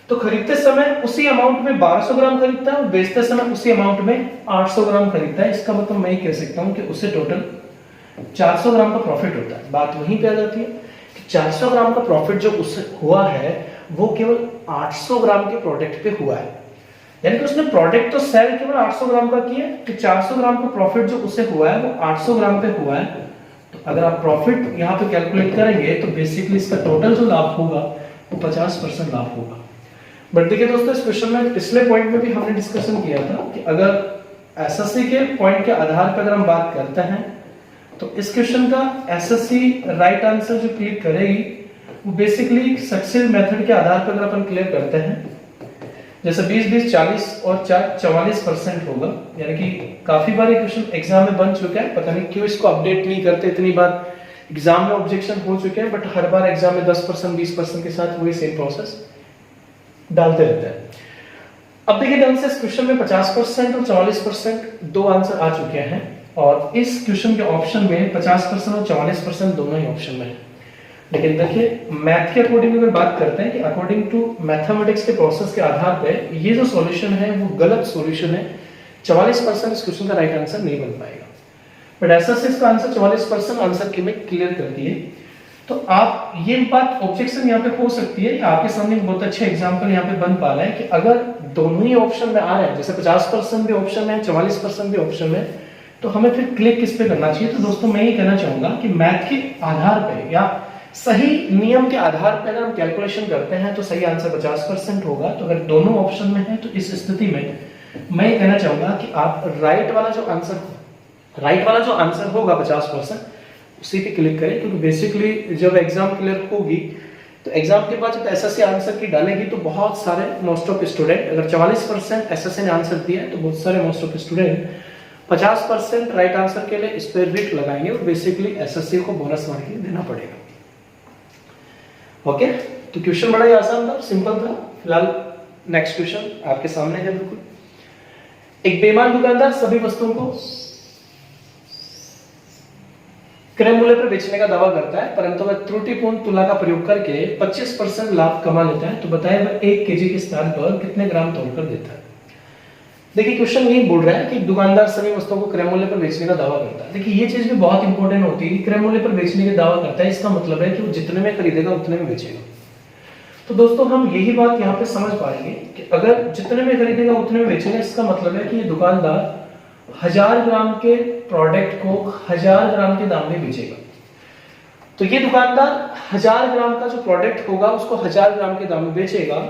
तो खरीदते समय उसी अमाउंट में 1200 ग्राम खरीदता है और बेचते समय उसी अमाउंट में 800 ग्राम खरीदता है। इसका मतलब मैं कह सकता हूं कि उससे टोटल 400 ग्राम का प्रॉफिट होता है। बात वहीं पे आ जाती है कि 400 ग्राम का प्रॉफिट जो उससे हुआ है वो केवल 800 ग्राम के प्रोडक्ट पे हुआ है, यानी कि उसने प्रोडक्ट तो सेल केवल 800 ग्राम का किया, तो 400 ग्राम का प्रॉफिट जो उसे हुआ है वो 800 ग्राम पे हुआ है तो अगर आप प्रॉफिट यहाँ पे कैलकुलेट करेंगे तो बेसिकली इसका टोटल जो लाभ होगा वो 50% लाभ होगा। बट देखिए दोस्तों, इस क्वेश्चन में पिछले पॉइंट में भी हमने डिस्कशन किया था कि अगर एसएससी के पॉइंट के आधार पर अगर हम बात करते हैं तो इस क्वेश्चन का एसएससी राइट आंसर जो क्लिक करेगी वो बेसिकली सक्सेस मेथड के आधार पर अगर अपन क्लियर करते हैं, जैसे 20-20, 40 और 44% होगा। यानी कि काफी बार क्वेश्चन एग्जाम में बन चुका है, पता नहीं क्यों इसको अपडेट नहीं करते, इतनी बार एग्जाम में ऑब्जेक्शन हो चुके हैं, बट हर बार एग्जाम में 10%, 20% के साथ वही सेम प्रोसेस डालते रहते हैं। अब देखिए ध्यान से, इस क्वेश्चन में 50% और 44% दो आंसर आ चुके हैं, और इस क्वेश्चन के ऑप्शन में 50% और 44% दोनों ही ऑप्शन में है। लेकिन देखिए मैथ के अकॉर्डिंग अगर बात करते हैं कि अकॉर्डिंग टू मैथमेटिक्स के प्रोसेस के आधार पे ये जो सॉल्यूशन है वो गलत सॉल्यूशन है। 44% इस क्वेश्चन का राइट आंसर नहीं बन पाएगा, बट ऐसा से इसका आंसर 44% आंसर की में क्लियर करती है। तो आप ये बात ऑब्जेक्शन यहाँ पे हो सकती है, आपके सामने एक बहुत अच्छा एग्जांपल यहाँ पे बन पा रहा है कि अगर दोनों ही ऑप्शन में आ रहे हैं, जैसे 50% भी ऑप्शन में, 44% भी ऑप्शन में, तो हमें फिर क्लिक किस पे करना चाहिए। तो दोस्तों मैं ये कहना चाहूंगा कि मैथ के आधार पे या सही नियम के आधार पर अगर हम कैलकुलेशन करते हैं तो सही आंसर 50% होगा। तो अगर दोनों ऑप्शन में है तो इस स्थिति में मैं कहना चाहूंगा कि आप राइट वाला जो आंसर होगा 50% उसी पे क्लिक करें, क्योंकि बेसिकली जब एग्जाम क्लियर होगी तो एग्जाम के बाद जब एसएससी आंसर की डालेगी तो बहुत सारे मोस्ट ऑफ स्टूडेंट, अगर 44% एसएससी ने आंसर दिया है तो बहुत सारे most of student 50% right answer के लिए इस पर रिट लगाएंगे और बेसिकली एसएससी को बोनस मार्क देना पड़ेगा। ओके, तो क्वेश्चन बड़ा ही आसान था, सिंपल था। फिलहाल नेक्स्ट क्वेश्चन आपके सामने है। बिल्कुल, एक बेईमान दुकानदार सभी वस्तुओं को क्रय मूल्य पर बेचने का दावा करता है, परंतु वह त्रुटिपूर्ण तुला का प्रयोग करके 25% लाभ कमा लेता है। तो बताएं वह 1 केजी के स्थान पर कितने ग्राम तोड़कर देता है। देखिए क्वेश्चन यही बोल रहा है कि दुकानदार सभी वस्तुओं को क्रय मूल्य पर बेचने का दावा करता है। देखिए ये चीज भी बहुत इंपॉर्टेंट होती है कि क्रय मूल्य पर बेचने का दावा करता है, इसका मतलब है कि वो जितने में खरीदेगा उतने में बेचेगा। तो दोस्तों हम यही बात यहाँ पे समझ पाएंगे कि अगर जितने में खरीदेगा उतने में बेचेगा, इसका मतलब है कि ये दुकानदार 1000 ग्राम के प्रोडक्ट को 1000 ग्राम के दाम में बेचेगा। तो ये दुकानदार 1000 ग्राम का जो प्रोडक्ट होगा उसको 1000 ग्राम के दाम में बेचेगा,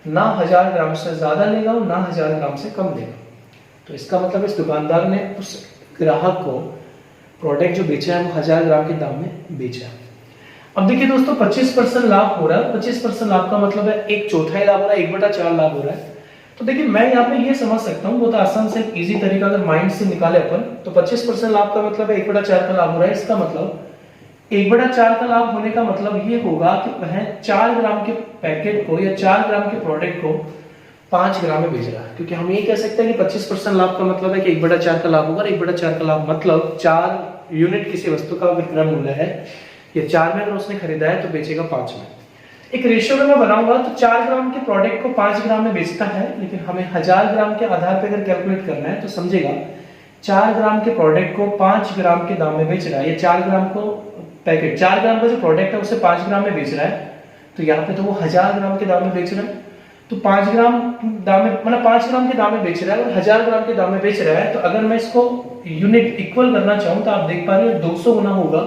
ना 1000 ग्राम से ज्यादा लेगा और ना 1000 ग्राम से कम लेगा। तो इसका मतलब इस दुकानदार ने उस ग्राहक को प्रोडक्ट जो बेचा है वो 1000 ग्राम के दाम में बेचा है। अब देखिए दोस्तों 25% लाभ हो रहा है। 25% लाभ का मतलब है 1/4 लाभ हो रहा है, 1/4 लाभ हो रहा है। तो देखिए मैं यहाँ पे ये समझ सकता हूँ बहुत आसान से, इजी तरीका अगर माइंड से निकाले अपन, तो 25% लाभ का मतलब है 1/4 का लाभ हो रहा है। इसका मतलब 1/4 का लाभ होने का मतलब ये होगा कि वह 4 ग्राम के पैकेट को या 4 ग्राम के प्रोडक्ट को 5 ग्राम में बेच रहा है। क्योंकि हम ये कह सकते हैं कि 25% लाभ का मतलब है कि 1/4 का लाभ होगा। 1/4 का लाभ मतलब 4 यूनिट किसी वस्तु का विक्रय मूल्य है, ये 4 में अगर उसने खरीदा है तो बेचेगा 5 में। एक रेशियो अगर मैं बनाऊंगा तो 4 ग्राम के प्रोडक्ट को 5 ग्राम में बेचता है, लेकिन हमें 1000 ग्राम के आधार पर अगर कैलकुलेट करना है तो समझेगा 4 ग्राम के प्रोडक्ट को 5 ग्राम के दाम में बेच रहा है। ये 4 ग्राम को पैकेट 4 ग्राम का जो प्रोडक्ट है उसे 5 ग्राम में बेच रहा है, तो यहाँ पे तो वो 1000 ग्राम के दाम में बेच रहा है। तो 5 ग्राम दाम में मतलब 5 ग्राम के दाम में बेच रहा है और 1000 ग्राम के दाम में बेच रहा है। तो अगर मैं इसको यूनिट इक्वल करना चाहूँ तो आप देख पा रहे हैं 200 गुना होगा,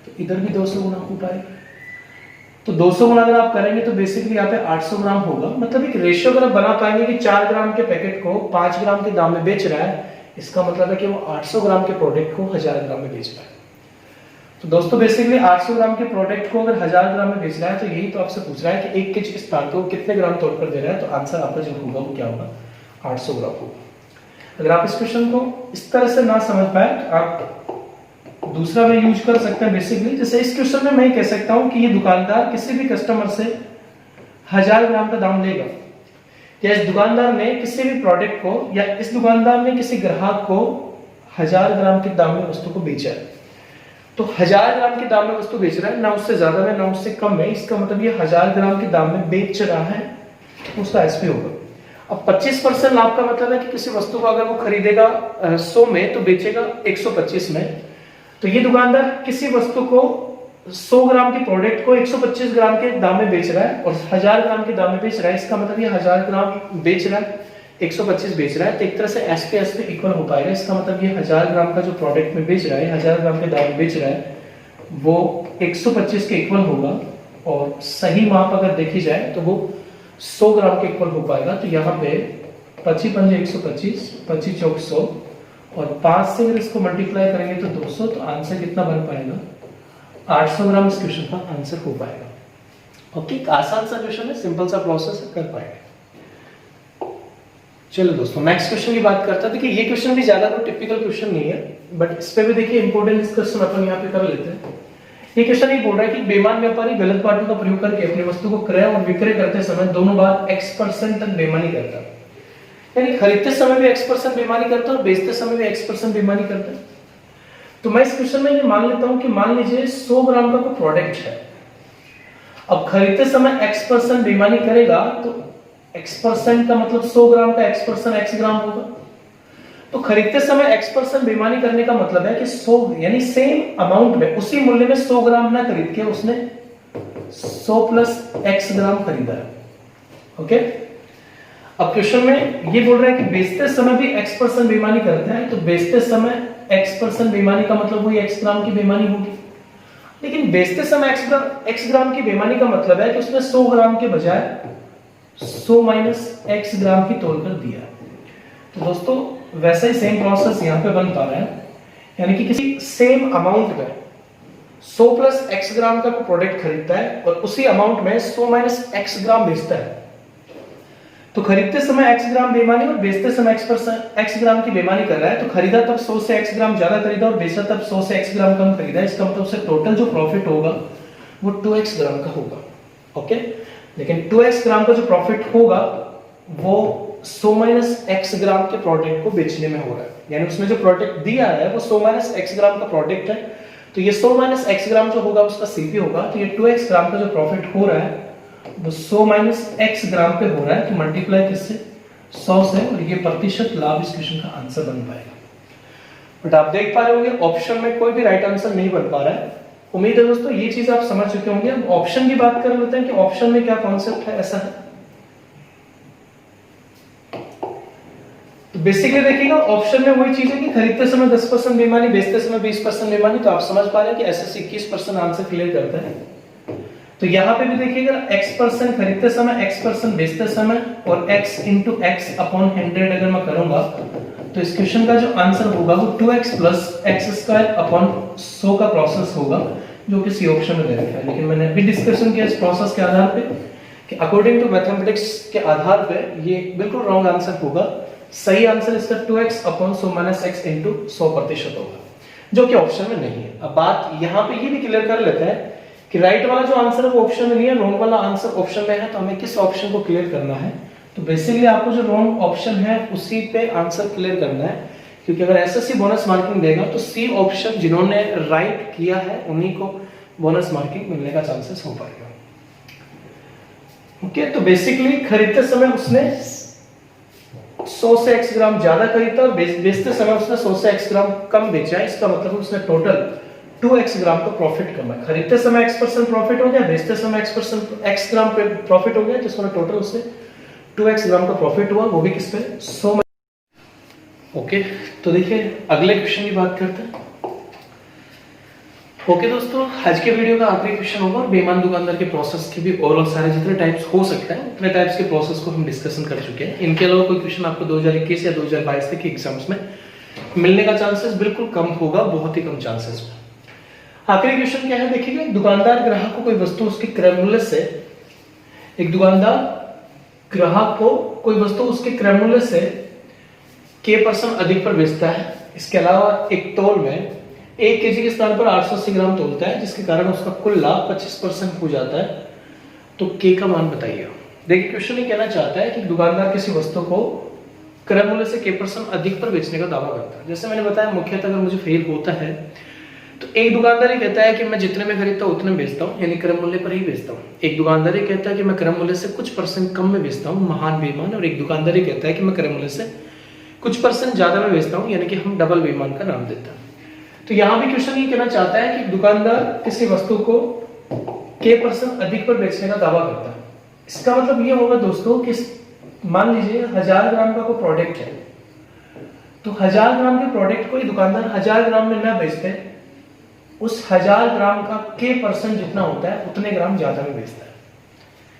तो इधर भी 200 गुना हो पाएगा। तो 200 गुना अगर आप करेंगे तो बेसिकली यहाँ पे 800 ग्राम होगा। मतलब एक रेशियो अगर आप बना पाएंगे कि 4 ग्राम के पैकेट को 5 ग्राम के दाम में बेच रहा है, इसका मतलब है कि वो 800 ग्राम के प्रोडक्ट को 1000 ग्राम में बेच रहा है। तो दोस्तों बेसिकली 800 ग्राम के प्रोडक्ट को अगर 1000 ग्राम में बेच रहा है तो यही तो आपसे पूछ रहा है कि 1 केजी के स्थान को कितने ग्राम तोड़कर दे रहा है। तो आंसर आपका जो होगा वो क्या होगा, 800 ग्राम होगा। अगर आप इस क्वेश्चन को इस तरह से ना समझ पाए तो आप दूसरा वे यूज कर सकते हैं। बेसिकली जैसे इस क्वेश्चन में मैं कह सकता हूं कि ये दुकानदार किसी भी कस्टमर से 1000 ग्राम का दाम लेगा, या इस दुकानदार ने किसी भी प्रोडक्ट को या इस दुकानदार ने किसी ग्राहक को 1000 ग्राम के दाम में वस्तु को बेचा है। तो 1000 ग्राम के दाम में वस्तु बेच रहा है, ना उससे ज्यादा में ना उससे कम में, इसका मतलब ये 1000 ग्राम के दाम में बेच रहा है, उसका एसपी होगा। अब 25% लाभ का मतलब है कि किसी वस्तु को अगर वो खरीदेगा 100 में तो बेचेगा 125 में। तो ये दुकानदार किसी वस्तु को 100 ग्राम के प्रोडक्ट को 125 ग्राम के दाम में बेच रहा है और 1000 ग्राम के दाम में बेच रहा है। इसका मतलब ये 1000 ग्राम बेच रहा है, 125 बेच रहा है, तो एक तरह से एसपी इक्वल हो पाएगा। इसका मतलब ये 1000 ग्राम का जो प्रोडक्ट में बेच रहा है, 1000 ग्राम के दाम में बेच रहा है, वो 125 के इक्वल होगा और सही माप अगर देखी जाए तो वो 100 ग्राम के इक्वल हो पाएगा। तो यहाँ पे 25 पंजे 125, 25 चौक 100 और 5 से अगर इसको मल्टीप्लाई करेंगे तो 200, तो आंसर कितना बन पाएगा? 800 ग्राम इस क्वेश्चन का आंसर हो पाएगा। ओके, आसान सा क्वेश्चन है, सिंपल सा प्रोसेस है, कर पाएंगे। चलो दोस्तों नेक्स्ट क्वेश्चन की बात करते हैं। देखिए ये क्वेश्चन भी ज्यादा कोई टिपिकल क्वेश्चन नहीं है, बट इस पे भी देखिए इंपॉर्टेंट डिस्कशन अपन यहाँ पे कर लेते हैं। ये क्वेश्चन ये बोल रहा है कि बेईमान व्यापारी गलत बातों का प्रयोग करके अपनी वस्तु को क्रय और विक्रय करते समय दोनों बार X% तक बेईमानी करता है। यानी खरीदते समय भी X% बेईमानी करता है और बेचते समय भी X% बेईमानी करता है। तो मैं इस क्वेश्चन में ये मान लेता हूं कि मान लीजिए 100 ग्राम का कोई प्रोडक्ट है। अब खरीदते समय X% बेईमानी करेगा तो X% का मतलब 100 ग्राम का X% X ग्राम होगा। तो खरीदते समय X% बेईमानी करने का मतलब है कि 100 यानी सेम अमाउंट में उसी मूल्य में 100 ग्राम ना खरीद के उसने 100 प्लस X ग्राम खरीदा है। ओके, अब क्वेश्चन में ये बोल रहा है कि बेचते समय भी X% बेईमानी करता है, तो बेचते समय X% बेईमानी का मतलब वही X ग्राम की बेईमानी होगी। लेकिन बेचते समय X ग्राम की बेईमानी का मतलब है कि उसने 100 ग्राम के बजाय 100 माइनस X ग्राम की तोड़कर दिया। तो दोस्तों वैसा ही सेम प्रोसेस यहाँ पे बन पा रहा है, यानी कि किसी सेम अमाउंट में 100 प्लस X ग्राम का कोई प्रोडक्ट खरीदता है और उसी अमाउंट में 100 माइनस X ग्राम बेचता है। तो खरीदते समय X ग्राम बेईमानी और बेचते समय X ग्राम की बेईमानी कर रहा है। तो खरीदा तब 100 से X ग्राम ज्यादा खरीदा और बेचा तब 100 से X ग्राम कम खरीदा। इसका मतलब से टोटल जो प्रॉफिट होगा वो 2X ग्राम का होगा। ओके, लेकिन 2X ग्राम का जो प्रॉफिट होगा वो 100 माइनस X ग्राम के प्रोडक्ट को बेचने में हो रहा है। यानी उसने जो प्रोडक्ट दिया है वो 100 माइनस X ग्राम का प्रोडक्ट है। तो ये 100 माइनस X ग्राम जो होगा उसका CP होगा। तो ये 2X ग्राम का जो प्रॉफिट हो रहा है वो 100 माइनस X ग्राम पे हो रहा है। तो मल्टीप्लाई किससे? 100 से, और ये प्रतिशत लाभ इस क्वेश्चन का आंसर बन पाएगा। बट आप देख पा रहे होंगे ऑप्शन में कोई भी राइट आंसर नहीं बन पा रहा है। उम्मीद है दोस्तों ये चीज आप समझ चुके होंगे। अब ऑप्शन की बात कर लेते हैं कि ऑप्शन में क्या कॉन्सेप्ट है। ऐसा है तो बेसिकली देखिएगा ऑप्शन में वही चीज है कि खरीदते समय 10% बेईमानी, बेचते समय 20% बेईमानी। तो आप समझ पा रहे हैं कि एसएससी 21% आंसर क्लियर करता है। तो यहां पे भी देखिएगा X% खरीदते समय, X% बेचते समय और X इंटू X अपॉन 100 अगर मैं करूंगा तो इस क्वेश्चन का जो आंसर होगा वो 2X plus X square upon 100 का प्रोसेस होगा, जो कि सी ऑप्शन में दे रखा है। लेकिन मैंने अभी डिस्कशन किया इस प्रोसेस के आधार पे कि अकॉर्डिंग टू मैथमेटिक्स के आधार पे ये बिल्कुल रॉन्ग आंसर होगा। सही आंसर इसका 2X upon 100 minus X into 100% होगा, जो कि ऑप्शन में नहीं है। अब बात यहाँ पे ये भी क्लियर कर लेते हैं कि राइट वाला जो आंसर है वो ऑप्शन में नहीं है, रॉन्ग वाला आंसर ऑप्शन में है। तो हमें किस ऑप्शन को क्लियर करना है? तो बेसिकली आपको जो रॉन्ग ऑप्शन है उसी पे आंसर क्लियर करना है, क्योंकि अगर एसएससी बोनस मार्किंग देगा तो सी ऑप्शन जिन्होंने राइट किया है उन्हीं को बोनस मार्किंग मिलने का चांसेस हो पाएगा। ओके, तो बेसिकली खरीदते समय उसने 100 से X ग्राम ज्यादा खरीदा और बेचते समय उसने 100 से X ग्राम कम बेचा है। इसका मतलब उसने टोटल 2X ग्राम का प्रॉफिट कमाया। खरीदते समय X% प्रॉफिट हो गया, बेचते समय X ग्राम पे प्रॉफिट हो गया, जिसमें टोटल उससे 2X ग्राम का प्रॉफिट हुआ, वो भी किस पे? 100 में। ओके, तो देखिए अगले क्वेश्चन की बात करते हैं। ओके दोस्तों, आज के वीडियो का आखिरी क्वेश्चन होगा और बेईमान दुकानदार के प्रोसेस के भी ओवरऑल सारे जितने टाइप्स हो सकते हैं उतने टाइप्स के प्रोसेस को हम डिस्कशन कर चुके हैं। इनके अलावा कोई क्वेश्चन आपको 2021 या 2022 तक के एग्जाम्स में मिलने का चांसेस बिल्कुल कम होगा, बहुत ही कम चांसेस में। आखिरी क्वेश्चन क्या है देखिएगा। दुकानदार ग्राहक को कोई वस्तु उसके क्रय मूल्य से, एक दुकानदार ग्राहक को कोई वस्तु उसके क्रय मूल्य से K% अधिक पर बेचता है। इसके अलावा एक तौल में 1 केजी के स्थान पर 880 ग्राम तोलता है, जिसके कारण उसका कुल लाभ 25% हो जाता है। तो K का मान बताइए। देखिए क्वेश्चन ये कहना चाहता है कि दुकानदार किसी वस्तु को क्रय मूल्य से K% अधिक पर बेचने का दावा करता है। जैसे मैंने बताया मुख्यतः अगर मुझे फेल होता है तो एक दुकानदार ही कहता है कि मैं जितने में खरीदता हूँ उतने में बेचता हूँ, यानी क्रय मूल्य पर ही बेचता हूँ। एक दुकानदार ही कहता है कि मैं क्रय मूल्य से कुछ % कम में बेचता हूँ, महान बेईमान। और एक दुकानदार ही कहता है कि मैं क्रय मूल्य से कुछ % ज्यादा में बेचता हूँ, यानी कि हम डबल बेईमान का नाम देते हैं। तो यहाँ भी क्वेश्चन ये कहना चाहता है कि दुकानदार किसी वस्तु को K% अधिक पर बेचने का दावा करता है। इसका मतलब ये होगा दोस्तों कि मान लीजिए 1000 ग्राम का कोई प्रोडक्ट है, तो 1000 ग्राम के प्रोडक्ट को ही दुकानदार 1000 ग्राम में ना बेचते उस 1000 ग्राम का K% जितना होता है उतने ग्राम ज्यादा में बेचता है।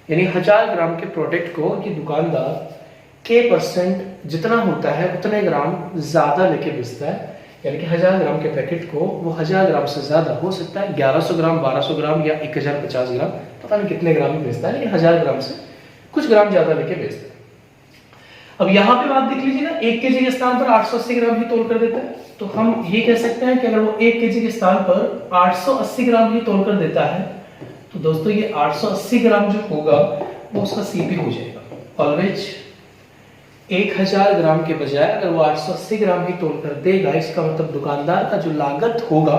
यानी 1000 ग्राम के प्रोडक्ट को ये दुकानदार K% जितना होता है उतने ग्राम ज्यादा लेके बेचता है। यानी कि 1000 ग्राम के पैकेट को वो 1000 ग्राम से ज्यादा हो सकता है 1100 ग्राम, 1200 ग्राम या 1050 ग्राम, पता नहीं कितने ग्राम में बेचता है, लेकिन 1000 ग्राम से कुछ ग्राम ज्यादा लेके बेचता है। अब यहाँ पे बात देख लीजिए ना, 1 केजी के स्थान पर 880 ग्राम ही तोल कर देता है। तो हम ये कह सकते हैं कि अगर वो 1 केजी के स्थान पर 880 ग्राम ही तोल कर देता है तो दोस्तों ये 880 ग्राम जो होगा वो उसका सीपी हो जाएगा। ऑलवेज 1000 ग्राम के बजाय अगर वो 880 ग्राम ही तोल कर देगा, इसका मतलब दुकानदार का जो लागत होगा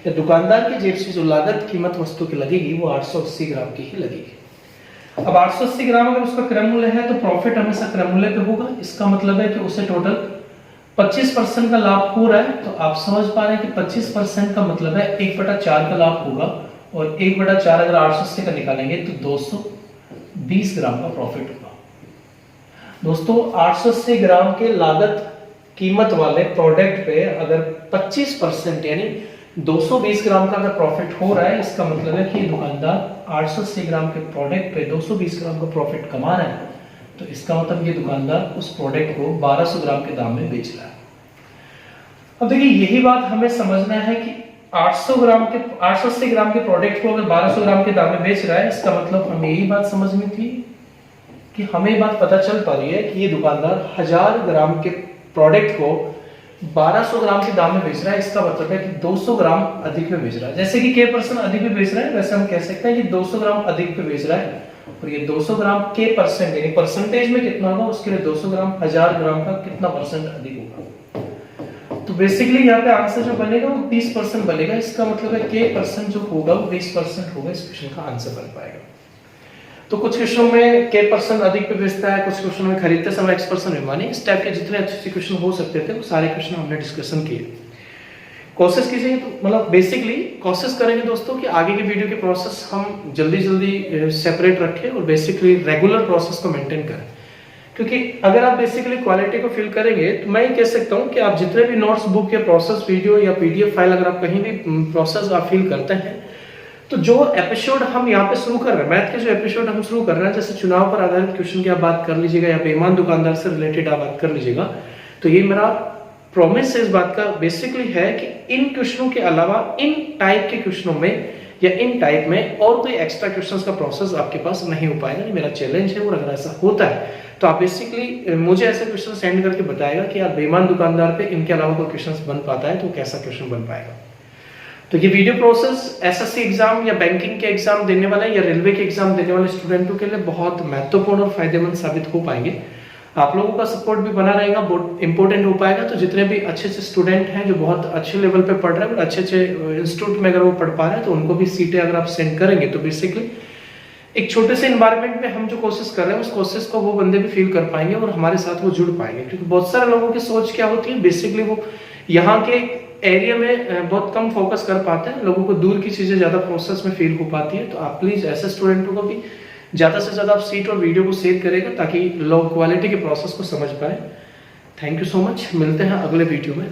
या दुकानदार की जेब से जो लागत कीमत वस्तु की लगेगी वो 880 ग्राम की ही लगेगी। अब 880 ग्राम अगर उसका क्रय मूल्य है तो प्रॉफिट हमेशा क्रय मूल्य पे होगा। इसका मतलब है कि उसे टोटल 25% का लाभ हो रहा है। तो आप समझ पा रहे हैं कि 25% का मतलब है 1/4 का लाभ होगा, और 1/4 अगर 880 का निकालेंगे तो 220 ग्राम का प्रॉफिट होगा। दोस्तों 880 ग्राम के लागत कीमत वाले प्रोडक्ट पे अगर 25% यानी 220 ग्राम का अगर प्रॉफिट हो रहा है, इसका मतलब है कि दुकानदार 880 ग्राम के प्रोडक्ट पे 220 ग्राम का प्रॉफिट कमा रहा है। तो इसका मतलब ये दुकानदार उस प्रोडक्ट को 1200 ग्राम के दाम में बेच रहा है। अब देखिए यही बात हमें समझना है कि 880 ग्राम के प्रोडक्ट को अगर 1200 ग्राम के दाम में बेच रहा है, इसका मतलब हमें यही बात समझनी थी कि हमें ये बात पता चल पा रही है कि ये दुकानदार 1000 ग्राम के प्रोडक्ट को 1200 ग्राम के दाम में बेच रहा है। इसका मतलब है कि 200 ग्राम अधिक में बेच रहा है। जैसे कि K% अधिक में बेच रहा है, वैसे हम कह सकते हैं कि 200 ग्राम अधिक पे बेच रहा है। और ये 200 ग्राम K% यानी परसेंटेज में कितना होगा, उसके लिए 200 ग्राम 1000 ग्राम का कितना परसेंट अधिक होगा। तो बेसिकली यहाँ पे आंसर जो बनेगा वो 20% बनेगा। इसका मतलब है K% जो होगा वो 20% होगा। इस क्वेश्चन का आंसर बन पाएगा। तो कुछ क्वेश्चनों में K% अधिक पे बेचता है, कुछ क्वेश्चनों में खरीदते समय X% बेईमानी। इस टाइप के जितने अच्छे क्वेश्चन हो सकते थे वो सारे क्वेश्चन हमने डिस्कशन किए। कोशिश कीजिए, तो मतलब बेसिकली कोशिश करेंगे दोस्तों कि आगे की वीडियो के प्रोसेस हम जल्दी सेपरेट रखें और बेसिकली रेगुलर प्रोसेस को मेंटेन करें। क्योंकि अगर आप बेसिकली क्वालिटी को फील करेंगे तो मैं ये कह सकता हूँ कि आप जितने भी नोट्स बुक या प्रोसेस वीडियो या PDF फाइल अगर आप कहीं भी प्रोसेस आप फील करते हैं, तो जो एपिसोड हम यहाँ पे शुरू कर रहे हैं, मैथ के जो एपिसोड हम शुरू कर रहे हैं, जैसे चुनाव पर आधारित क्वेश्चन की आप बात कर लीजिएगा या बेईमान दुकानदार से रिलेटेड आप बात कर लीजिएगा, तो ये मेरा प्रॉमिस इस बात का बेसिकली है कि इन क्वेश्चनों के अलावा इन टाइप के क्वेश्चनों में या इन टाइप में और कोई एक्स्ट्रा क्वेश्चंस का प्रोसेस आपके पास नहीं हो पाएगा। ये मेरा चैलेंज है। और अगर ऐसा होता है तो आप बेसिकली मुझे ऐसे क्वेश्चन सेंड करके बताएगा कि यार बेईमान दुकानदार पे इनके अलावा कोई क्वेश्चन बन पाता है तो कैसा क्वेश्चन बन पाएगा। तो ये वीडियो प्रोसेस SSC एग्जाम या बैंकिंग के एग्जाम देने वाले या रेलवे के एग्जाम देने वाले स्टूडेंटों के लिए बहुत महत्वपूर्ण और फायदेमंद साबित हो पाएंगे। आप लोगों का सपोर्ट भी बना रहेगा, बहुत इंपॉर्टेंट हो पाएगा। तो जितने भी अच्छे स्टूडेंट हैं जो बहुत अच्छे लेवल पे पढ़ रहे हैं, अच्छे इंस्टीट्यूट में अगर वो पढ़ पा रहे हैं, तो उनको भी सीटें अगर आप सेंड करेंगे तो बेसिकली एक छोटे से एनवायरनमेंट में हम जो कोशिश कर रहे हैं उस कोशिश को वो बंदे भी फील कर पाएंगे और हमारे साथ वो जुड़ पाएंगे। क्योंकि बहुत सारे लोगों की सोच क्या होती है, बेसिकली वो यहाँ के एरिया में बहुत कम फोकस कर पाते हैं, लोगों को दूर की चीजें ज्यादा प्रोसेस में फील हो पाती है। तो आप प्लीज ऐसे स्टूडेंटों को भी ज्यादा से ज्यादा आप सीट और वीडियो को शेयर करेगा ताकि लोग क्वालिटी के प्रोसेस को समझ पाए। Thank you so much. मिलते हैं अगले वीडियो में।